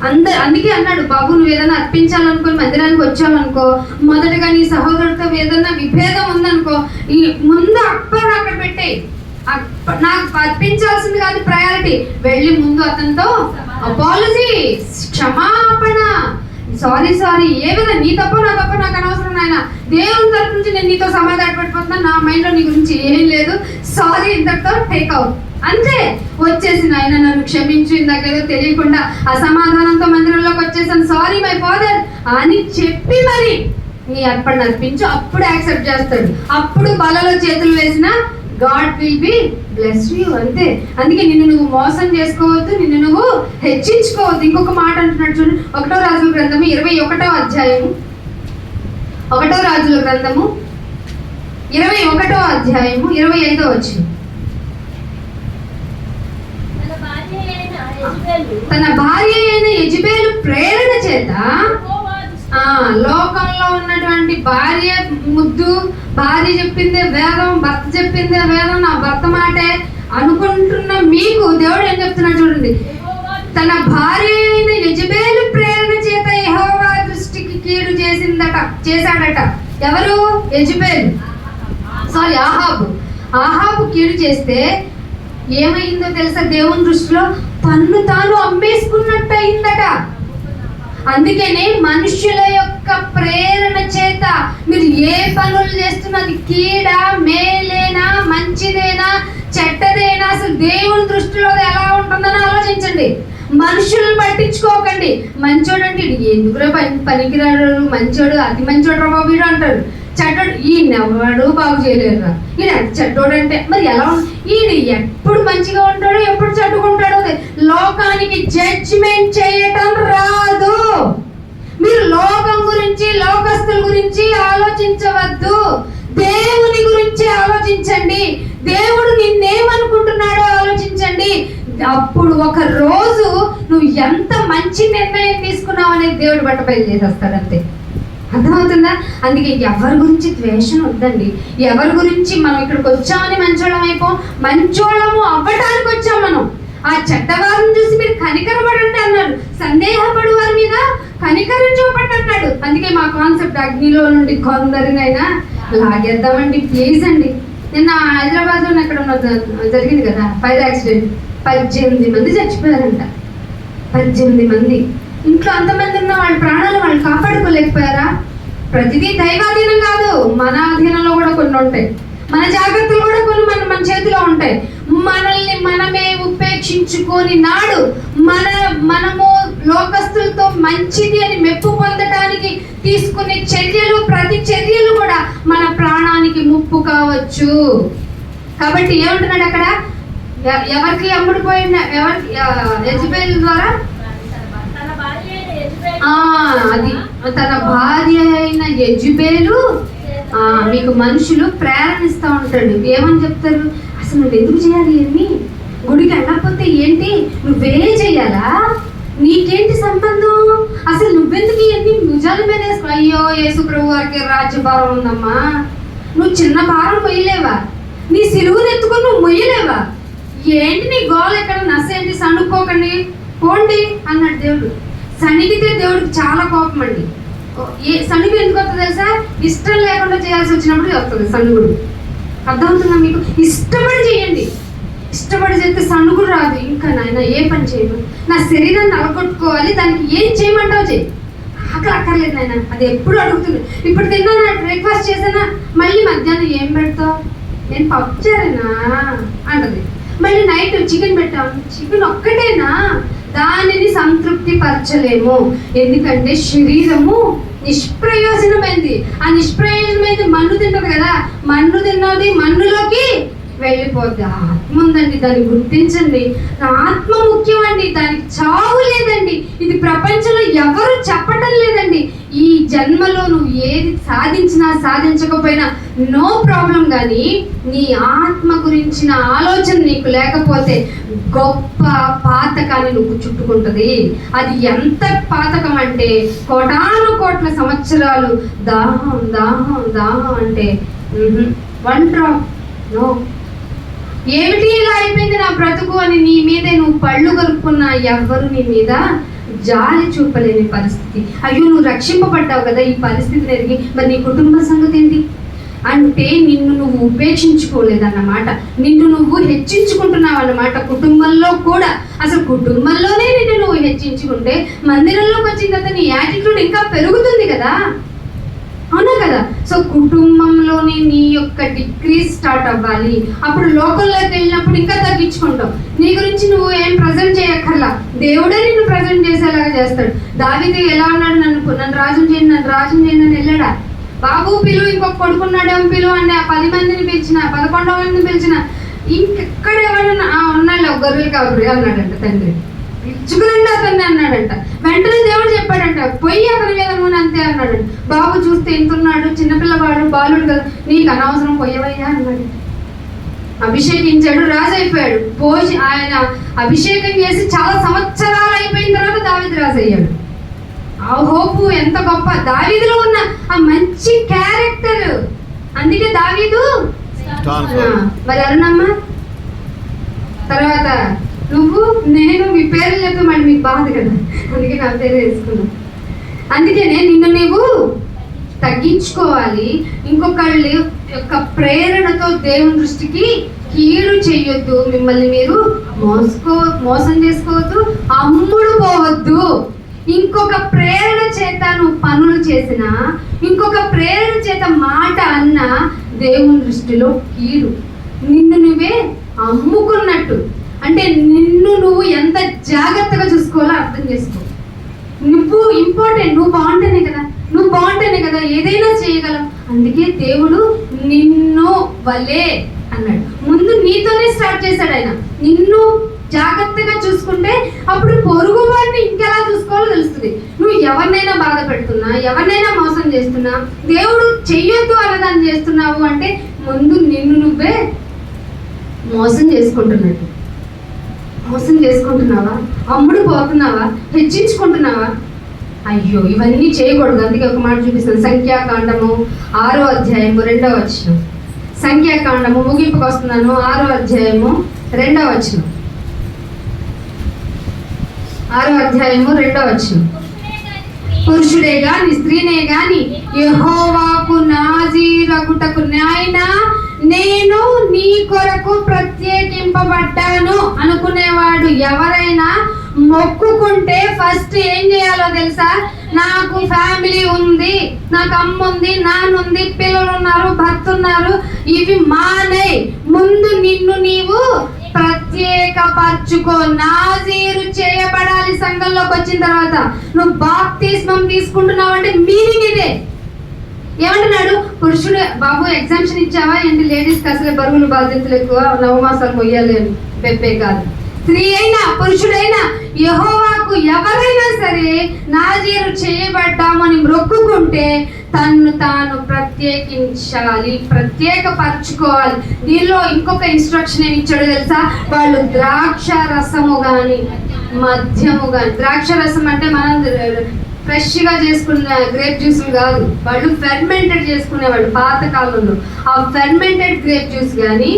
Speaker 3: అందుకే అన్నాడు, బాబు నువ్వు ఏదైనా అర్పించాలనుకో, మందిరానికి వచ్చావనుకో, మొదటగా నీ సహోదరుడితో ఏదైనా విభేదం ఉందనుకో, ఈ ముందు అక్కడ పెట్టేయి. నాకు అర్పించాల్సింది కాదు ప్రయారిటీ, వెళ్ళి ముందు అతనితో అపాలజీ, క్షమాపణ, సారీ ఏ విధంగా నీ తప్ప నా తప్ప నాకు అనవసరం నాయన, దేవుని తరపు నుంచి నేను నీతో సమాధానం పెట్టిపోతున్నాను, నా మైండ్లో నీ గురించి ఏం లేదు, సారీ ఇంతటితో టేక్ అవుట్ అంతే. వచ్చేసి నాయన నన్ను క్షమించు, ఇందాకేదో తెలియకుండా అసమాధానంతో మందిరంలోకి వచ్చేసాను, సారీ మై ఫాదర్ అని చెప్పి మరి నీ అర్పణ అర్పించు. అప్పుడు యాక్సెప్ట్ చేస్తాడు. అప్పుడు బలలో చేతులు వేసిన God will be bless you అంతే. అందుకే నిన్ను నువ్వు మోసం చేసుకోవద్దు, నిన్ను నువ్వు హెచ్చించుకోవద్దు. ఇంకొక మాట అంటున్నాడు చూడు, 1వ రాజుల గ్రంథము 21వ అధ్యాయము, 1వ రాజుల గ్రంథము 21వ అధ్యాయము 25వ వచనం. తన భార్య అయిన యెజెబెలు ప్రేరణ చేత లోకంలో ఉన్నటువంటి భార్య ముద్దు, భార్య చెప్పిందే వేదం, భర్త చెప్పిందే వేదం, నా భర్త మాటే అనుకుంటున్న మీకు దేవుడు ఏం చెప్తున్నాడు చూడండి, తన భార్య అయిన యెజెబెలు ప్రేరణ చేత యెహోవా దృష్టికి కీడు చేశాడట. ఎవరు? యెజెబెలు, ఆహాబు కీడు చేస్తే ఏమైందో తెలుసా? దేవుని దృష్టిలో తన్ను తాను అమ్మేసుకున్నట్టు అయిందట. అందుకనే మనుషుల యొక్క ప్రేరణ చేత మీరు ఏ పనులు చేస్తున్నది కీడా, మేలేనా, మంచిదేనా, చెడ్డదేనా, అసలు దేవుని దృష్టిలో ఎలా ఉంటుందని ఆలోచించండి. మనుషులను పట్టించుకోకండి. మంచోడు అంటే ఎందుకురా పనికిరాడు, మంచోడు, అతి మంచోడు రా బాబు అంటారు. చెడ్డోడు ఈయనెవడు బాగు చేయలేరురా, ఈయన ఎంత చెడ్డోడు అంటే మరి ఎలా ఈయన ఎప్పుడు మంచిగా ఉంటాడో ఎప్పుడు చెడ్డుకుంటాడో. లోకానికి జడ్జిమెంట్ చేయటం రాదు. మీరు లోకం గురించి, లోకస్తుల గురించి ఆలోచించవద్దు, దేవుని గురించి ఆలోచించండి. దేవుడు నిన్నేమనుకుంటున్నాడో ఆలోచించండి. అప్పుడు ఒక రోజు నువ్వు ఎంత మంచి నిర్ణయం తీసుకున్నావు అనేది దేవుడు బట్టపైలు చేసేస్తాడంతే. అర్థమవుతుందా? అందుకే ఎవరి గురించి ద్వేషం వద్దండి. ఎవరి గురించి మనం ఇక్కడికి వచ్చామని మంచోళ్ళం మంచోళ్ళము అవ్వటానికి వచ్చాం మనం. ఆ చెడ్డవారిని చూసి మీరు కనికరపడండి అన్నాడు. సందేహపడు వారి మీద కనికరం చూపండి అన్నాడు. అందుకే మా కాన్సెప్ట్ అగ్నిలో నుండి కొందరినైనా లాగేద్దామండి ప్లీజ్ అండి. నిన్న హైదరాబాద్లో ఎక్కడ జరిగింది కదా ఫైర్ యాక్సిడెంట్, 18 మంది చచ్చిపోయారంట. 18 మంది. ఇంట్లో అంతమంది ఉన్న వాళ్ళ ప్రాణాలు వాళ్ళు కాపాడుకోలేకపోయారా? ప్రతిదీ దైవాధీనం కాదు, మన అధీనంలో కూడా కొన్ని ఉంటాయి. మన జాగ్రత్తలు కూడా కొన్ని మన చేతిలో ఉంటాయి. మనల్ని మనమే ఉపేక్షించుకొని నాడు మనము లోకస్తులతో మంచిది అని మెప్పు పొందడానికి తీసుకునే చర్యలు, ప్రతి చర్యలు కూడా మన ప్రాణానికి ముప్పు కావచ్చు. కాబట్టి ఏమంటున్నాడు అక్కడ? ఎవరికి అమ్ముడుపోయిన, ఎవరికి యెజెబెలు ద్వారా అది తన భార్య అయిన యెజెబెలు మీకు మనుషులు ప్రేరణిస్తూ ఉంటాడు. ఏమని చెప్తారు? అసలు నువ్వు ఎందుకు చేయాలి అని, గుడికి వెళ్ళకపోతే ఏంటి, నువ్వే చెయ్యాలా, నీకేంటి సంబంధం, అసలు నువ్వెందుకు ఇవన్నీ భుజాల మీద వేసుకో. అయ్యో యేసు ప్రభు వారికి రాజ్యభారం ఉందమ్మా, నువ్వు చిన్న భారం మొయ్యలేవా, నీ సిలువును ఎత్తుకొని నువ్వు మొయ్యలేవా, ఏంటి నీ గోల్, ఎక్కడ నసేంటి, సణుక్కోకండి పోండి అన్నాడు దేవుడు. సణిగితే దేవుడికి చాలా కోపం అండి. సణుగు ఎందుకు వస్తుంది తెలుసా? ఇష్టం లేకుండా చేయాల్సి వచ్చినప్పుడు వస్తుంది సణుగుడు. అర్థమవుతుందా మీకు? ఇష్టపడి చేయండి, ఇష్టపడి చేస్తే సణుగుడు రాదు. ఇంకా నాయన ఏ పని చేయను, నా శరీరాన్ని అలగొట్టుకోవాలి, దానికి ఏం చేయమంటావు చేయి, ఆకలి అక్కర్లేదు నాయన, అది ఎప్పుడు అడుగుతుంది. ఇప్పుడు తిన్నానా, బ్రేక్ఫాస్ట్ చేసానా, మళ్ళీ మధ్యాహ్నం ఏం పెడతావు, నేను పప్పు చేరేనా అంటది. మళ్ళీ నైట్ చికెన్ పెట్టాం, చికెన్ ఒక్కటేనా, దానిని సంతృప్తి పరచలేము. ఎందుకంటే శరీరము నిష్ప్రయోజనమైంది. ఆ నిష్ప్రయోజనమైంది మన్ను తింటది కదా, మన్ను తిన్నది మన్నులోకి వెళ్ళిపోద్ది. ఆత్మ ఉందండి, దాన్ని గుర్తించండి. ఆత్మ ముఖ్యం అండి, దానికి చావు లేదండి. ఇది ప్రపంచంలో ఎవరు చెప్పటం లేదండి. ఈ జన్మలో నువ్వు ఏది సాధించినా సాధించకపోయినా నో ప్రాబ్లం, కానీ నీ ఆత్మ గురించిన ఆలోచన నీకు లేకపోతే గొప్ప పాతకాన్ని నువ్వు చుట్టుకుంటుంది. అది ఎంత పాతకం అంటే కోటాను కోట్ల సంవత్సరాలు దాహం దాహం దాహం అంటే 1 డ్రాప్ నో. ఏమిటి ఇలా అయిపోయింది నా బ్రతుకు అని నీ మీదే నువ్వు పళ్ళు కొరుక్కున్నా ఎవ్వరు నీ మీద జాలి చూపలేని పరిస్థితి. అయ్యో నువ్వు రక్షింపబడ్డావు కదా, ఈ పరిస్థితిని ఎరిగి మరి నీ కుటుంబ సంగతి ఏంటి అంటే నిన్ను నువ్వు ఉపేక్షించుకోలేదన్నమాట, నిన్ను నువ్వు హెచ్చించుకుంటున్నావు అన్నమాట. కుటుంబంలో కూడా, అసలు కుటుంబంలోనే నిన్ను నువ్వు హెచ్చించుకుంటే మందిరంలోకి వచ్చిన తర్వాత నీ యాటిట్యూడ్ ఇంకా పెరుగుతుంది కదా, అవునా కదా. సో కుటుంబంలోనే నీ యొక్క డిక్రీజ్ స్టార్ట్ అవ్వాలి. అప్పుడు లోకల్లోకి వెళ్ళినప్పుడు ఇంకా తగ్గించుకుంటావు. నీ గురించి నువ్వు ఏం ప్రజెంట్ చేయక్కర్లా, దేవుడే నిన్ను ప్రజెంట్ చేసేలాగా చేస్తాడు. దావీదు ఎలా అన్నాడు, నన్ను రాజుని చేయండి అని వెళ్ళాడా? బాబు పిలువు, ఇంకొక కొడుకున్నాడేమో పిలువు అని ఆ 10 మందిని పిలిచిన, 11వ మందిని పిలిచిన, ఇంకెక్కడ ఎవరైనా ఉన్నాళ్ళు గొర్రెలు కాబట్టి అన్నాడంట తండ్రి. పిలుచుకురండి అతన్ని అన్నాడంట. వెంటనే దేవుడు చెప్పాడంట, పొయ్యి అతని మీద నూనె అంతే అన్నాడంట. బాబు చూస్తే ఎంతున్నాడు, చిన్నపిల్లవాడు, బాలుడు కదా, నీకు అనవసరం పొయ్యవయ్యా అన్నాడు. అభిషేకించాడు, రాజు అయిపోయాడు. ఆయన అభిషేకం చేసి చాలా సంవత్సరాలు అయిపోయిన తర్వాత దావీదు రాజు అయ్యాడు. ఆ హోపు ఎంత గొప్ప, దావీదులో ఉన్న ఆ మంచి క్యారెక్టర్, అందుకే దావీదు. మరి అరుణమ్మ తర్వాత నువ్వు నేను మీ పేర్లు చెప్తే మళ్ళీ మీకు బాధ కదా, అందుకే నా పేరు వేసుకున్నా. అందుకనే నిన్ను నీవు తగ్గించుకోవాలి. ఇంకొకళ్ళ యొక్క ప్రేరణతో దేవుని దృష్టికి కీడు చెయ్యొద్దు. మిమ్మల్ని మీరు మోసం చేసుకోవద్దు, అమ్ముడు పోవద్దు. ఇంకొక ప్రేరణ చేత నువ్వు పనులు చేసినా, ఇంకొక ప్రేరణ చేత మాట అన్నా దేవుని దృష్టిలో కీడు. నిన్ను నువ్వే అమ్ముకున్నట్టు. అంటే నిన్ను నువ్వు ఎంత జాగ్రత్తగా చూసుకోవాలో అర్థం చేసుకో. నువ్వు ఇంపార్టెంట్, నువ్వు బాగుంటేనే కదా ఏదైనా చేయగలం. అందుకే దేవుడు నిన్ను వలే అన్నాడు. ముందు నీతోనే స్టార్ట్ చేశాడు ఆయన. నిన్ను జాగ్రత్తగా చూసుకుంటే అప్పుడు పొరుగు వాడిని ఇంకెలా చూసుకోవాలో తెలుస్తుంది. నువ్వు ఎవరినైనా బాధ పెడుతున్నా, ఎవరినైనా మోసం చేస్తున్నా, దేవుడు చెయ్యొద్దు అన్నదాన్ని చేస్తున్నావు అంటే ముందు నిన్ను నువ్వే మోసం చేసుకుంటున్నావా, అమ్ముడు పోతున్నావా, హెచ్చించుకుంటున్నావా? అయ్యో ఇవన్నీ చేయకూడదు. అందుకే ఒక మాట చూపిస్తాను. సంఖ్యాకాండము 6వ అధ్యాయము 2వ వచనం. సంఖ్యాకాండము ముగింపుకు వస్తున్నాను. 6వ అధ్యాయము 2వ వచనం. 6వ అధ్యాయము 2వ వచనం. పురుషుడే గాని స్త్రీనే గాని యెహోవాకు నాజీరగుటకు నాయన నేను నీ కొరకు ప్రత్యేకింపబడ్డాను అనుకునేవాడు ఎవరైనా మొక్కుకుంటే ఫస్ట్ ఏం చేయాలో తెలుసా? నాకు ఫ్యామిలీ ఉంది, నాకు అమ్మ ఉంది, నాన్న ఉంది, పిల్లలు ఉన్నారు, భర్త ఉన్నారు, ఇవి మానే. ముందు నిన్ను నీవు ప్రత్యేకపరచుకో. నాజీరు చేయబడాలి. సంఘంలోకి వచ్చిన తర్వాత నువ్వు బాప్తిస్మం తీసుకుంటున్నావు అంటే మీనింగ్ ఇదే. ఏమంటున్నాడు? పురుషుడు బాబు ఎగ్జామ్షన్ ఇచ్చావా ఏంటి? లేడీస్కి అసలే బరువులు బాధ్యతలు ఎక్కువ, నవమాసాలు మొయ్యాలి అని బెబ్బే కాదు. స్త్రీ అయినా పురుషుడైనా యెహోవాకు ఎవరైనా సరే నాజీరు చేయబడ్డామని మొక్కుకుంటే తన్ను తాను ప్రత్యేకించాలి, ప్రత్యేకపరచుకోవాలి. దీనిలో ఇంకొక ఇన్స్ట్రక్షన్ ఏమి ఇచ్చాడు తెలుసా? వాళ్ళు ద్రాక్ష రసము కానీ మద్యము కానీ, ద్రాక్ష రసం అంటే మనం ఫ్రెష్గా చేసుకున్న గ్రేప్ జ్యూస్ కాదు, వాళ్ళు ఫెర్మెంటెడ్ చేసుకునేవాళ్ళు పాత కాలంలో. ఆ ఫెర్మెంటెడ్ గ్రేప్ జ్యూస్ కానీ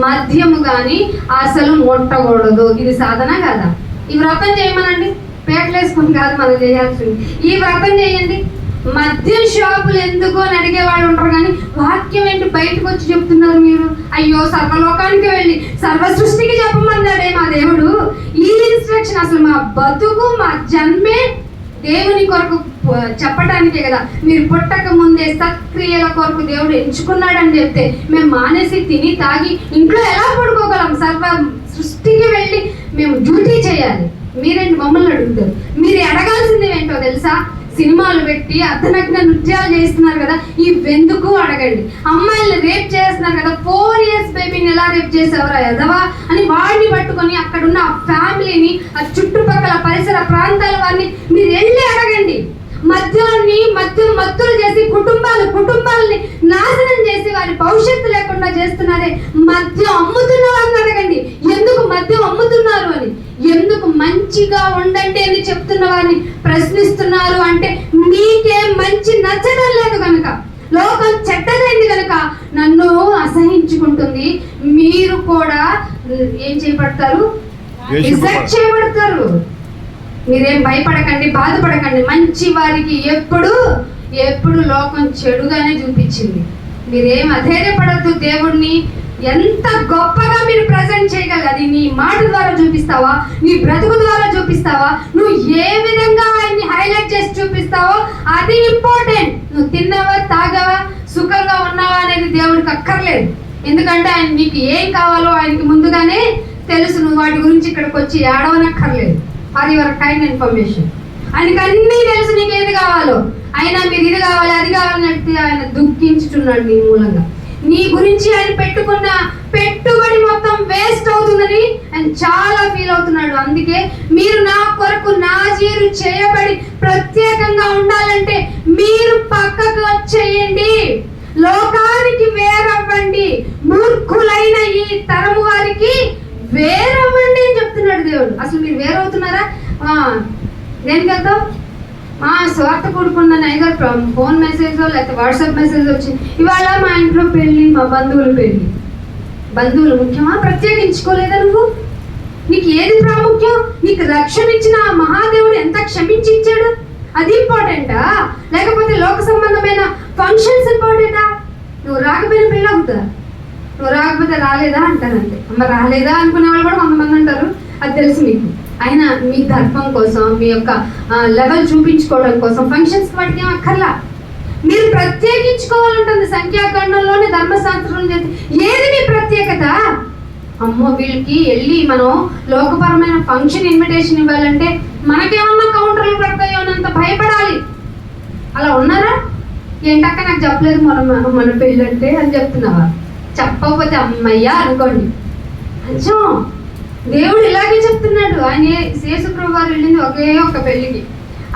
Speaker 3: మద్యము కానీ అసలు ముట్టకూడదు. ఇది సాధన కాదా? ఈ వ్రతం చేయమనండి, పేటలు వేసుకుని కాదు మనం చేయాల్సింది. ఈ వ్రతం చేయండి. మద్యం షాపులు ఎందుకు అని అడిగే వాళ్ళు ఉంటారు, కానీ వాక్యం ఏంటి బయటకు వచ్చి చెప్తున్నారు మీరు? అయ్యో సర్వలోకానికి వెళ్ళి సర్వ సృష్టికి చెప్పమన్నాడే మా దేవుడు. ఈ ఇన్స్ట్రక్షన్ అసలు మా బతుకు, మా జన్మే దేవుని కొరకు చెప్పడానికే కదా. మీరు పుట్టక ముందే సత్క్రియల కొరకు దేవుడు ఎంచుకున్నాడని చెప్తే మేము మానేసి తిని తాగి ఇంట్లో ఎలా పడుకోగలం? సర్వ సృష్టికి వెళ్ళి మేము డ్యూటీ చేయాలి. మీరేంటి మమ్మల్ని అడుగుతారు? మీరు అడగాల్సింది ఏంటో తెలుసా? సినిమాలు పెట్టి అర్ధనగ్న నృత్యాలు చేస్తున్నారు కదా, ఇవెందుకు అడగండి. అమ్మాయిల్ని రేప్ చేస్తున్నారు కదా, 4 years బేబీని ఎలా రేప్ చేసేవారా ఎదవా అని వాడిని పట్టుకొని అక్కడున్న ఆ ఫ్యామిలీని, ఆ చుట్టుపక్కల పరిసర ప్రాంతాల వారిని మీరు వెళ్ళి అడగండి. మత్తులు చేసి కుటుంబాలని నాశనం చేసి వారి భవిష్యత్తు లేకుండా చేస్తున్నారే, మద్యం అమ్ముతున్న వారిని అడగండి ఎందుకు మద్యం అమ్ముతున్నారు అని. ఎందుకు మంచిగా ఉండండి అని చెప్తున్న వారిని ప్రశ్నిస్తున్నారు అంటే మీకే మంచి నచ్చడం లేదు కనుక. లోకం చెడ్డదైంది కనుక నన్ను అసహించుకుంటుంది. మీరు కూడా ఏం చేయబడతారు? రిజెక్ట్ చేయబడతారు. మీరేం భయపడకండి, బాధపడకండి. మంచి వారికి ఎప్పుడు లోకం చెడుగానే చూపించింది. మీరేం అధైర్యపడద్దు. దేవుణ్ణి ఎంత గొప్పగా మీరు ప్రజెంట్ చేయగలరు. అది నీ మాట ద్వారా చూపిస్తావా, నీ బ్రతుకు ద్వారా చూపిస్తావా, నువ్వు ఏ విధంగా ఆయన్ని హైలైట్ చేసి చూపిస్తావో అది ఇంపార్టెంట్. నువ్వు తిన్నావా, తాగావా, సుఖంగా ఉన్నావా అనేది దేవుడికి అక్కర్లేదు. ఎందుకంటే ఆయన నీకు ఏం కావాలో ఆయనకి ముందుగానే తెలుసు. నువ్వు వాటి గురించి ఇక్కడికి వచ్చి ఏడవనక్కర్లేదు. For your kind information. ఆయనకి అన్నీ తెలుసు నీకు ఏది కావాలో. అయినా మీరు ఇది కావాలి, అది కావాలని అంటే ఆయన దుఃఖించుతున్నాడు నీ మూలంగా. నీ గురించి ఆయన పెట్టుకున్న పెట్టుబడి మొత్తం వేస్ట్ అవుతుందని ఆయన చాలా ఫీల్ అవుతున్నాడు. అందుకే మీరు నా కొరకు నాజీరు చేయబడి ప్రత్యేకంగా ఉండాలంటే మీరు పక్కకు వచ్చేయండి, లోకానికి వేరవ్వండి, మూర్ఖులైన ఈ తరము వారికి వేరవ్వండి అని చెప్తున్నాడు దేవుడు. అసలు మీరు వేరవుతున్నారా? దేనికి వెళ్తాం? స్వార్థ కూడుకున్న నైగర్ ఫోన్ మెసేజ్ లేకపోతే వాట్సాప్ మెసేజ్ వచ్చింది, ఇవాళ మా ఇంట్లో పెళ్ళి, మా బంధువులు పెళ్ళి. బంధువులు ముఖ్యమా? ప్రత్యేకించుకోలేదా నువ్వు? నీకు ఏది ప్రాముఖ్యం? నీకు రక్షణ ఇచ్చిన ఆ మహాదేవుడు ఎంత క్షమించి ఇచ్చాడు, అది ఇంపార్టెంటా? లేకపోతే లోక సంబంధమైన ఫంక్షన్స్ ఇంపార్టెంటా? నువ్వు రాకపోయిన పెళ్ళి అవుతా, నువ్వు రాకపోతే రాలేదా అంటారంటే. అమ్మ రాలేదా అనుకునే వాళ్ళు కూడా కొంతమంది అంటారు, అది తెలుసు మీకు. అయినా మీ ధర్మం కోసం, మీ యొక్క లెవెల్ చూపించుకోవడం కోసం ఫంక్షన్స్ వాటికి ఏం అక్కర్లా. మీరు ప్రత్యేకించుకోవాలంటుంది సంఖ్యాకాండంలోనే, ధర్మశాస్త్రం చేసి. ఏది మీ ప్రత్యేకత? అమ్మో వీళ్ళకి వెళ్ళి మనం లోకపరమైన ఫంక్షన్ ఇన్విటేషన్ ఇవ్వాలంటే మనకేమన్నా కౌంటర్లు పడతాయో అన్నంత భయపడాలి. అలా ఉన్నారా? ఏంటక్క నాకు చెప్పలేదు మన పెళ్ళంటే అని చెప్తున్నావా? చెప్పకపోతే అమ్మయ్యా అనుకోండి. కొంచెం దేవుడు ఇలాగే చెప్తున్నాడు. ఆయన యేసుప్రభు వారు వెళ్ళింది ఒకే ఒక పెళ్ళికి.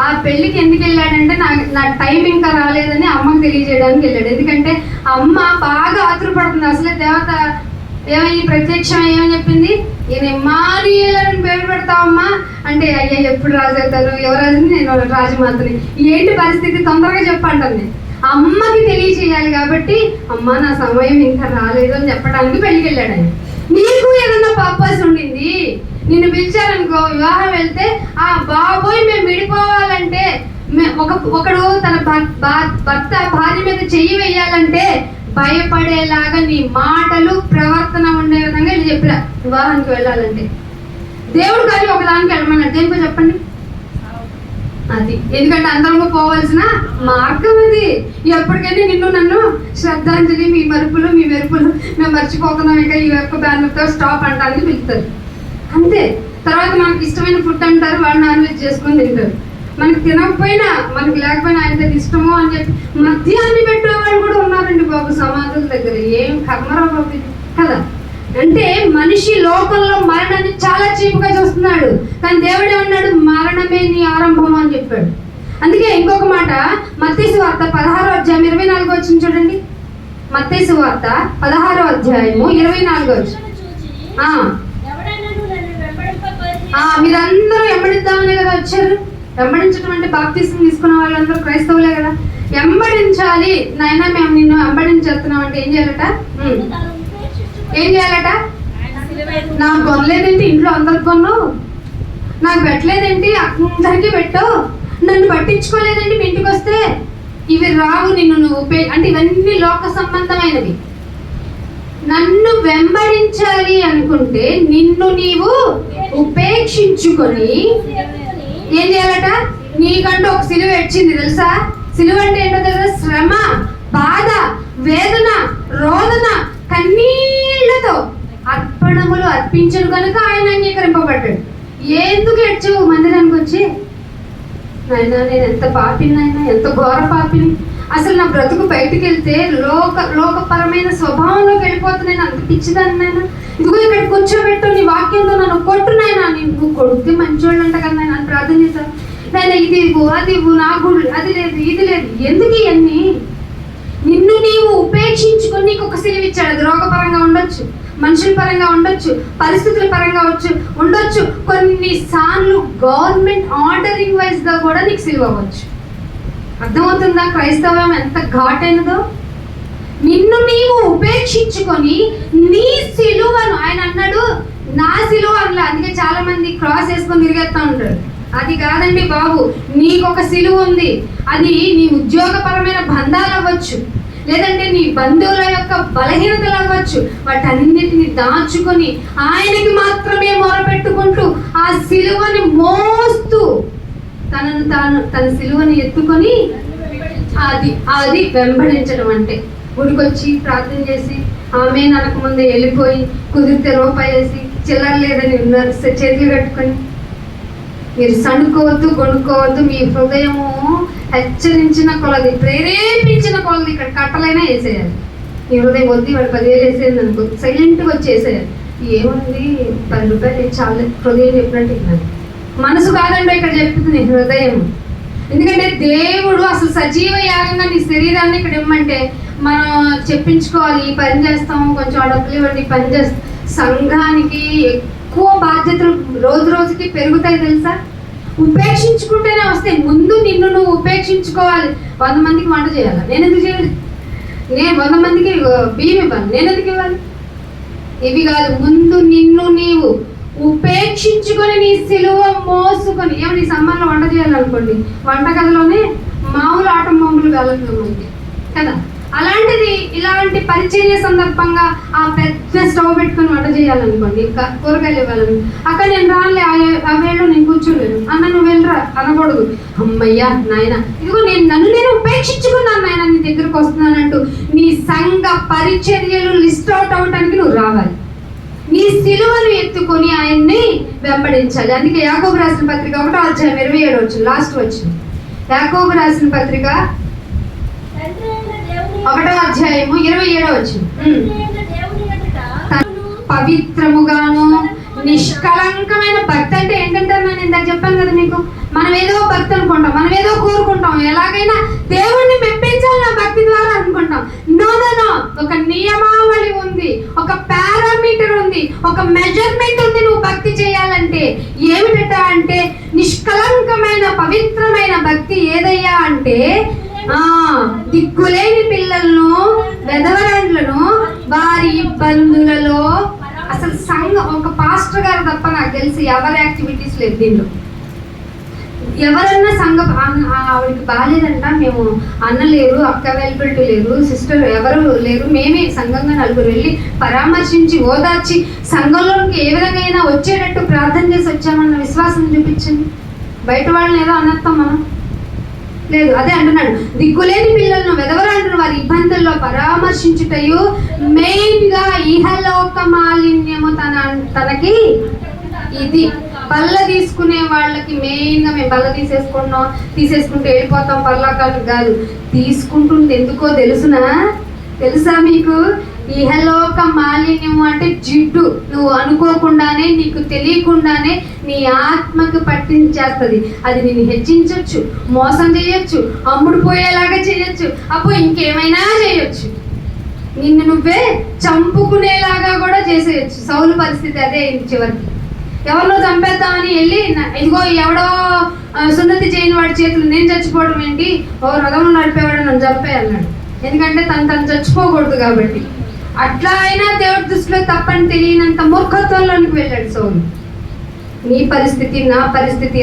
Speaker 3: ఆ పెళ్ళికి ఎందుకు వెళ్ళాడంటే నా టైం ఇంకా రాలేదని అమ్మకు తెలియజేయడానికి వెళ్ళాడు. ఎందుకంటే అమ్మ బాగా ఆతురపడుతుంది. అసలే దేవత ఏమని ప్రత్యక్షం ఏమని చెప్పింది? ఈయన ఇమ్మానుయేలని పేరు పెడతావమ్మా అంటే, అయ్యా ఎప్పుడు రాజు అవుతారు, ఎవరాజుని? నేను రాజమాతని. ఏంటి పరిస్థితి, తొందరగా చెప్పంటుంది. అమ్మకి తెలియచేయాలి కాబట్టి అమ్మ నా సమయం ఇంకా రాలేదు అని చెప్పడానికి పెళ్ళికి వెళ్ళాడు ఆయన. నీకు ఏదన్నా పర్పస్ ఉండింది, నిన్ను పిలిచారనుకో, వివాహం వెళ్తే ఆ బాబోయ్ మేము విడిపోవాలంటే, ఒకడు తన భర్త భార్య మీద చెయ్యి వేయాలంటే భయపడేలాగా నీ మాటలు ప్రవర్తన ఉండే విధంగా ఇది చెప్పిరా వివాహానికి వెళ్ళాలంటే. దేవుడు కానీ ఒకదానికి వెళ్ళమన్నాడు. దేనికో చెప్పండి అది. ఎందుకంటే అందరూ పోవాల్సిన మార్గం అది. ఎప్పటికైనా నిన్ను నన్ను శ్రద్ధాంజలి, మీ మెరుపులు మేము మర్చిపోతున్నాం ఇక ఈ యొక్క బ్యానర్తో స్టాప్ అంటానికి పిలుస్తారు అంతే. తర్వాత మనకి ఇష్టమైన ఫుడ్ అంటారు, వాళ్ళు నాన్ వెజ్ చేసుకొని తింటారు. మనకి తినకపోయినా మనకి లేకపోయినా ఆయనతో ఇష్టమో అని చెప్పి మద్యాన్ని పెట్టే వాళ్ళు కూడా ఉన్నారండి బాబు సమాధుల దగ్గర. ఏం కర్మరా బాబు ఇది కదా. అంటే మనిషి లోకంలో మరణాన్ని చాలా చీపుగా చూస్తున్నాడు, కానీ దేవుడు ఏమన్నాడు? మరణమే నీ ఆరంభం అని చెప్పాడు. అందుకే ఇంకొక మాట మత్తయి సువార్త 16వ అధ్యాయం 24 వచ్చింది చూడండి. మత్తయి సువార్త 16వ అధ్యాయము 24 వచ్చి మీరందరూ వెంబడిద్దామనే కదా వచ్చారు. వెంబడించడం అంటే బాప్తిసం తీసుకున్న వాళ్ళందరూ క్రైస్తవులే కదా. వెంబడించాలి నాయనా, మేము నిన్ను వెంబడించేస్తున్నాం అంటే ఏం చేయాలట? ఏం చేయాలట? నాకు కొనలేదేంటి, ఇంట్లో అందరికి కొన్నావు, నాకు పెట్టలేదేంటి, అందరికీ పెట్టావు, నన్ను పట్టించుకోలేదేంటి మీ ఇంటికి వస్తే, ఇవి రావు నిన్ను నువ్వు అంటే ఇవన్నీ లోక సంబంధమైనవి. నన్ను వెంబడించాలి అనుకుంటే నిన్ను నీవు ఉపేక్షించుకొని ఏం చేయాలట? నీకంటూ ఒక సిలువ వచ్చింది తెలుసా? సిలువ అంటే ఏంటో తెలుసా? శ్రమ, బాధ, వేదన, రోదన, కన్నీళ్లతో అర్పణములు అర్పించను కనుక ఆయన అంగీకరింపబడ్డాడు. ఎందుకు ఏడ్చావు మందిరానికి వచ్చి? నాయనా నేను ఎంత పాపిని, నాయనా ఎంత ఘోర పాపిని, అసలు నా బ్రతుకు బయటికి వెళ్తే లోకపరమైన స్వభావంలోకి వెళ్ళిపోతున్నాను, అంత పిచ్చిదాన్ని నాయన. ఇదిగో ఇక్కడ కూర్చోబెట్టు, నీ వాక్యంతో నన్ను కొట్టు నాయన, నువ్వు కొడితే మంచివాళ్ళు అంట కదా నాయన అని ప్రార్థన చేశాను. నాయన ఇది ఇవ్వు, అది ఇవ్వు, నా గుడి అది లేదు, ఇది లేదు. ఎందుకు ఇవన్నీ? నిన్ను నీవు ఉపేక్షించుకొని నీకు ఒక సిలువ ఇచ్చాడు. అది రోగపరంగా ఉండొచ్చు, మనుషుల పరంగా ఉండొచ్చు, పరిస్థితుల పరంగా ఉండొచ్చు, కొన్నిసార్లు గవర్నమెంట్ ఆర్డరింగ్ వైజ్ గా కూడా నీకు సిలువ అవ్వచ్చు. అర్థమవుతుందా క్రైస్తవం ఎంత ఘాటైనదో? నిన్ను నీవు ఉపేక్షించుకొని నీ సిలువను, ఆయన అన్నాడు నా సిలువ అనలా. అందుకే చాలా మంది క్రాస్ వేసుకొని తిరిగేస్తా ఉంటారు. అది కాదండి బాబు, నీకు ఒక సిలువ ఉంది. అది నీ ఉద్యోగపరమైన బంధాలు అవ్వచ్చు, లేదంటే నీ బంధువుల యొక్క బలహీనతలు అవ్వచ్చు. వాటన్నిటిని దాచుకొని ఆయనకి మాత్రమే మొరపెట్టుకుంటూ ఆ సిలువని మోస్తూ తన సిలువని ఎత్తుకొని అది వెంబడించడం అంటే. గుడికొచ్చి ప్రార్థన చేసి ఆమె అనకముందే వెళ్ళిపోయి, కుదిరితే రూపాయి వేసి చిల్లర లేదని చేతులు కట్టుకొని, మీరు సణుకోవద్దు, కొనుక్కోవద్దు. మీ హృదయము హెచ్చరించిన కొలది, ప్రేరేపించిన కొలది ఇక్కడ కట్టలైనా వేసేయాలి. మీ హృదయం వద్దు వాడు 10,000 వేసేది అనుకో, సైలెంట్గా వచ్చి వేసేయాలి. ఏముంది 10 రూపాయలు చాలా హృదయం చెప్పినట్టు ఇన్నాను. మనసు కాదండి ఇక్కడ చెప్తుంది, హృదయం. ఎందుకంటే దేవుడు అసలు సజీవ యాగంగా నీ శరీరాన్ని ఇక్కడ ఇవ్వమంటే మనం చెప్పించుకోవాలి. ఈ పని చేస్తాము, కొంచెం ఆ డబ్బులు ఇవ్వండి, ఈ పని చేస్తాం. సంఘానికి ఎక్కువ బాధ్యతలు రోజు రోజుకి పెరుగుతాయి తెలుసా. ఉపేక్షించుకుంటేనే వస్తాయి. ముందు నిన్ను నువ్వు ఉపేక్షించుకోవాలి. 100 మందికి వంట చేయాలి, నేను ఎందుకు చేయాలి? నేను 100 మందికి బియ్యం ఇవ్వాలి, నేను ఎందుకు ఇవ్వాలి? ఇవి కాదు, ముందు నిన్ను నీవు ఉపేక్షించుకొని నీ సిలువ మోసుకొని. ఏమో నీ సమ్మర్లో వంట చేయాలనుకోండి, వంటగదిలోనే మామూలు ఆటోమొబైల్ వెళ్ళదు కదా. అలాంటిది ఇలాంటి పరిచర్య సందర్భంగా ఆ పెద్ద స్టవ్ పెట్టుకొని వంట చేయాలనుకోండి, కూరగాయలు ఇవ్వాలని, అక్కడ నేను రాలే, ఆ వేళ్ళు నేను కూర్చోలేను. అన్న నువ్వు వెళ్ళరా అనకూడదు. అమ్మయ్యా నాయన, ఇదిగో నన్ను నేను ఉపేక్షించుకున్నాను నాయన, నీ దగ్గరకు వస్తున్నానంటూ నీ సంఘ పరిచర్యలు లిస్ట్ అవుట్ అవటానికి నువ్వు రావాలి. నీ సిలువను ఎత్తుకొని ఆయన్ని వెంబడించాలి. అందుకే యాకోబు రాసిన పత్రిక 1వ అధ్యాయం 27వ వచనం, లాస్ట్ వచ్చిన యాకోబు రాసిన పత్రిక 1వ అధ్యాయము 27వ వచనం. పవిత్రముగాను నిష్కలంకమైన భక్తి అంటే ఏంటంటారు? నేను ఇందాక చెప్పాను కదా మీకు, మనం ఏదో భక్తి అనుకుంటాం, మనం ఏదో కోరుకుంటాం, ఎలాగైనా దేవుణ్ణి మెప్పించాలి నా భక్తి ద్వారా అనుకుంటాం. నో నో నో, ఒక నియమావళి ఉంది, ఒక పారామీటర్ ఉంది, ఒక మెజర్మెంట్ ఉంది. నువ్వు భక్తి చేయాలంటే ఏమిటట అంటే, నిష్కలంకమైన పవిత్రమైన భక్తి ఏదయ్యా అంటే, దిక్కులేని పిల్లలను, వెధవరాండ్లను వారి ఇబ్బందులలో, అసలు సంఘం ఒక పాస్టర్ గారు తప్ప నాకు తెలిసి ఎవరి యాక్టివిటీస్ లేదు దీనిలో. ఎవరన్నా ఆవిడకి బాగాలేదంట, మేము అన్న లేరు, అక్క అవైలబిలిటీ లేరు, సిస్టర్ ఎవరు లేరు, మేమే సంఘంగా 4 వెళ్ళి పరామర్శించి ఓదార్చి సంఘంలోకి ఏ విధంగా వచ్చేటట్టు ప్రార్థన చేసి వచ్చామన్న విశ్వాసం చూపించండి. బయట వాళ్ళని ఏదో అనర్థం మనం లేదు. అదే అంటున్నాడు, దిక్కులేని పిల్లలను, వెధవరాండ్రులను వారి ఇబ్బందుల్లో పరామర్శించుటయు, మెయిన్ గా ఇహలోక మాలిన్యము తనకి ఇది. బల్ల తీసుకునే వాళ్ళకి మెయిన్ గా, మేము బల్ల తీసేసుకుంటూ వెళ్ళిపోతాం పర్లాకాలు కాదు, తీసుకుంటుంది ఎందుకో తెలుసా మీకు? ఇహలోక మాలిన్యము అంటే జిడ్డు. నువ్వు అనుకోకుండానే, నీకు తెలియకుండానే నీ ఆత్మకు పట్టించేస్తుంది. అది నిన్ను హెచ్చించవచ్చు, మోసం చేయొచ్చు, అమ్ముడు పోయేలాగా చేయొచ్చు, అప్పుడు ఇంకేమైనా చేయొచ్చు, నిన్ను నువ్వే చంపుకునేలాగా కూడా చేసేయచ్చు. సౌలు పరిస్థితి అదే చివరికి. ఎవరినో చంపేద్దామని వెళ్ళి, ఇదిగో ఎవడో సున్నతి చేయని వాడి చేతులు నేను చచ్చిపోవడం ఏంటి, రథం నడిపేవాడు నన్ను చంపే అన్నాడు. ఎందుకంటే తను చచ్చిపోకూడదు కాబట్టి. అట్లా అయినా దేవుడి దృష్టిలో తప్పని తెలియనంత మూర్ఖత్వంలోనికి వెళ్ళాడు సౌలు. నీ పరిస్థితి, నా పరిస్థితి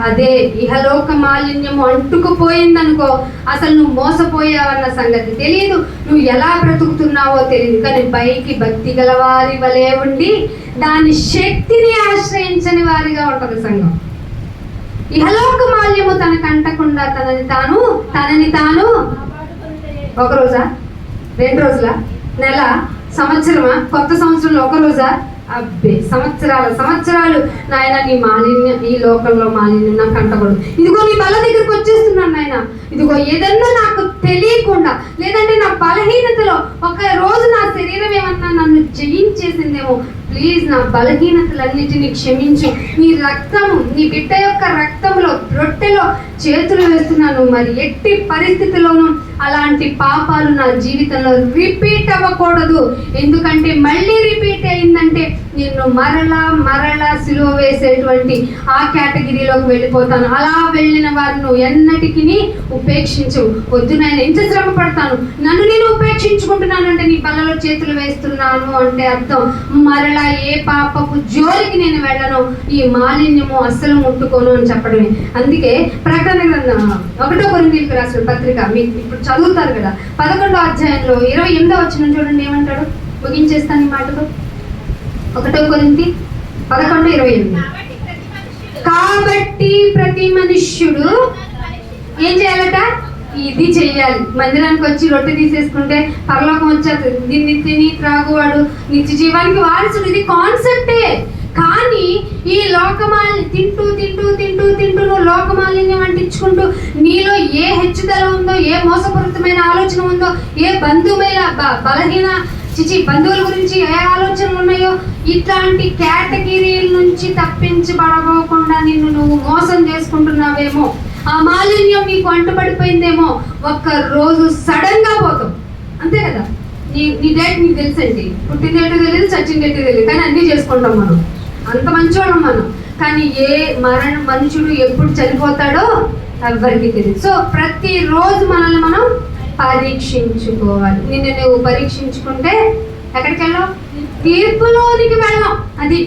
Speaker 3: అదే. ఇహలోక మాలిన్యము అంటుకుపోయిందనుకో, అసలు నువ్వు మోసపోయావన్న సంగతి తెలియదు, నువ్వు ఎలా బ్రతుకుతున్నావో తెలియదు. కానీ పైకి భక్తి గల వారి వలె ఉండి దాని శక్తిని ఆశ్రయించని వారిగా ఉంటది సంఘం. ఇహలోక మాలిన్యము తనకు అంటకుండా తనని తాను 1 రోజా, 2 రోజులా, నెల, సంవత్సరమా, కొత్త సంవత్సరంలో 1 రోజా, అబ్బే సంవత్సరాలు నాయన నీ మాలిన్యం, ఈ లోకంలో మాలిన్యం నాకు అంటకూడదు. ఇదిగో నీ బల దగ్గరికి వచ్చేస్తున్నాను నాయన, ఇదిగో ఏదన్నా నాకు తెలియకుండా, లేదంటే నా బలహీనతలో ఒక రోజు నా శరీరం ఏమన్నా నన్ను జయించేసిందేమో, ప్లీజ్ నా బలహీనతలన్నిటినీ క్షమించు. నీ రక్తము, నీ బిడ్డ యొక్క రక్తంలో, రొట్టెలో చేతులు వేస్తున్నాను. మరి ఎట్టి పరిస్థితుల్లోనూ అలాంటి పాపాలు నా జీవితంలో రిపీట్ అవ్వకూడదు. ఎందుకంటే మళ్ళీ రిపీట్ అయిందంటే నిన్ను మరలా సిలువ వేసేటువంటి ఆ కేటగిరీలోకి వెళ్ళిపోతాను. అలా వెళ్ళిన వారిని నువ్వు ఎన్నటికి ఉపేక్షించు. వద్దు నాయన, ఎంత శ్రమ పడతాను, నన్ను నేను ఉపేక్షించుకుంటున్నాను అంటే నీ బల్లలో చేతులు వేస్తున్నాను అంటే అర్థం మరలా ఏ పాపపు జోలికి నేను వెళ్ళను, ఈ మాలిన్యము అస్సలు ముట్టుకోను అని చెప్పడమే. అందుకే ప్రకటన గ్రంథం 1 కొరింథీయులకు రాసిన పత్రిక మీకు ఇప్పుడు చదువుతారు కదా, 11వ అధ్యాయంలో 28వ వచనం చూడండి ఏమంటాడు. ముగించేస్తాను ఈ మాటతో. 1 కొరింథీ 11:28. కాబట్టి ప్రతి మనుష్యుడు ఏం చేయాలట? ఇది చెయ్యాలి. మందిరానికి వచ్చి రొట్టె తీసేసుకుంటే పరలోకం వచ్చేస్తుంది, దీన్ని తిని త్రాగువాడు నిత్య జీవానికి వారసుడు. ఇది కాన్సెప్టే. కానీ ఈ లోకమాలి తింటూ నువ్వు లోకమాలిన్యం అంటించుకుంటూ నీలో ఏ హెచ్చుదల ఉందో, ఏ మోసపూరితమైన ఆలోచన ఉందో, ఏ బంధువుల బలహీన బంధువుల గురించి ఏ ఆలోచనలు ఉన్నాయో, ఇట్లాంటి కేటగిరీల నుంచి తప్పించబడకుండా నిన్ను నువ్వు మోసం చేసుకుంటున్నావేమో, ఆ మాలిన్యం నీకు అంటుపడిపోయిందేమో, ఒక్క రోజు సడన్ గా పోతాం. అంతే కదా. నీ డేట్ నీకు తెలుసండి, పుట్టిన డేట్ తెలియదు, చచ్చిన డేట్ తెలియదు, కానీ అన్నీ చేసుకుంటాం మనం. అంత మంచివాళ్ళం మనం. కానీ ఏ మనుషుడు ఎప్పుడు చనిపోతాడో ఎవ్వరికి తెలియదు. సో ప్రతిరోజు మనల్ని మనం పరీక్షించుకోవాలి. నిన్ను నువ్వు పరీక్షించుకుంటే ఎక్కడికి వెళ్ళావు? తీర్పులోనికి వెళ్ళాం. అది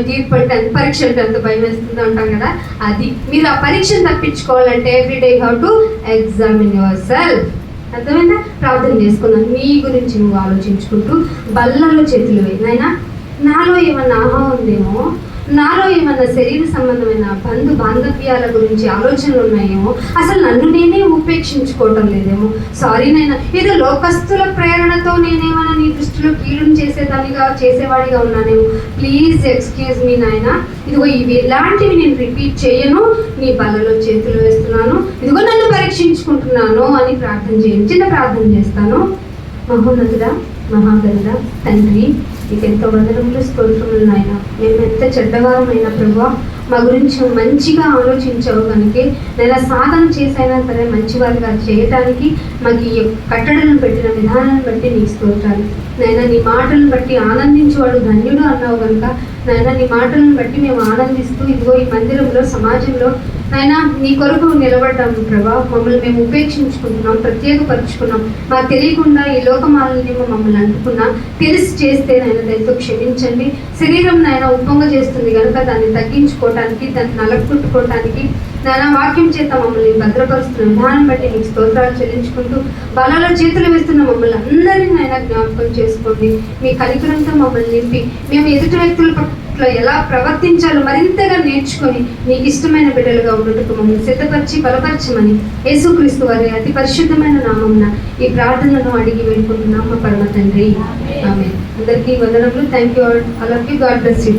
Speaker 3: తీర్పు అంటే అంత, పరీక్ష అంటే అంత భయం వేస్తుంది అంటాం కదా, అది. మీరు ఆ పరీక్షను తప్పించుకోవాలంటే everyday you have to examine your self. అర్థమైందా? ప్రార్థన చేసుకున్నాను నీ గురించి నువ్వు ఆలోచించుకుంటూ బల్లలో చేతులు వేయి. నాయనా, నాలో ఏమన్నా ఆహా ఉందేమో, నాలో ఏమన్నా శరీర సంబంధమైన బాంధవ్యాల గురించి ఆలోచనలు ఉన్నాయేమో, అసలు నన్ను నేనే ఉపేక్షించుకోవటం లేదేమో, సారీ నైనా, ఏదో లోకస్తుల ప్రేరణతో నేనేమన్నా నీ దృష్టిలో కీడును చేసేవాడిగా ఉన్నానేమో, ప్లీజ్ ఎక్స్క్యూజ్ మీ నాయనా. ఇదిగో ఇలాంటివి నేను రిపీట్ చేయను, నీ బల్లలో చేతులు వేస్తున్నాను, ఇదిగో నన్ను పరీక్షించుకుంటున్నాను అని ప్రార్థన చేయండి. చిన్న ప్రార్థన చేస్తాను. మహోన్నతుడా, మహాగరుడా, తండ్రి, నీకు ఎంతో వందనములు, స్తోత్రములు నాయన. మేము ఎంత చెడ్డవారమైనా ప్రభువా, మా గురించి మంచిగా ఆలోచించావు కనుక నేను సాధన చేసైనా సరే మంచివారిగా చేయటానికి మాకు ఈ కట్టడలను పెట్టిన విధానాన్ని బట్టి నీకు స్తోత్రాలు నాయన. నీ మాటలను బట్టి ఆనందించేవాడు ధన్యుడు అన్నావు కనుక నాయన, నీ మాటలను బట్టి మేము ఆనందిస్తూ ఇదిగో ఈ మందిరంలో, సమాజంలో నాయన నీ కొరకు నిలబడ్డాము ప్రభా. మమ్మల్ని మేము ఉపేక్షించుకుంటున్నాం, ప్రత్యేకపరుచుకున్నాం. మాకు తెలియకుండా ఈ లోకమాలిన్యము మమ్మల్ని అంటుకున్నా, తెలిసి చేస్తే నాయన దయతో క్షమించండి. శరీరం నాయన ఉప్పొంగ చేస్తుంది కనుక దాన్ని తగ్గించుకోవటానికి, దాన్ని నలుపుకుంటుకోవటానికి నాయన వాక్యం చేత మమ్మల్ని భద్రపరుస్తున్న విధానం బట్టి నీకు స్తోత్రాలు చెల్లించుకుంటూ బలలో చేతులు వేస్తున్న మమ్మల్ని అందరినీ నాయన జ్ఞాపకం చేసుకోండి. మీ కనికరంతో మమ్మల్ని నింపి మేము ఎదుటి వ్యక్తుల పట్ల ఎలా ప్రవర్తించాలో మరింతగా నేర్చుకొని నీకు ఇష్టమైన బిడ్డలుగా ఉండటకు మమ్మల్ని సిద్ధపరిచి బలపరచమని యేసుక్రీస్తు వారి అతి పరిశుద్ధమైన నామమున ఈ ప్రార్థనను అడిగి వేడుకుంటున్నాం మా పరమ తండ్రి. ఆమేన్. అందరికీ వందనములు. Thank you all of you. God bless you.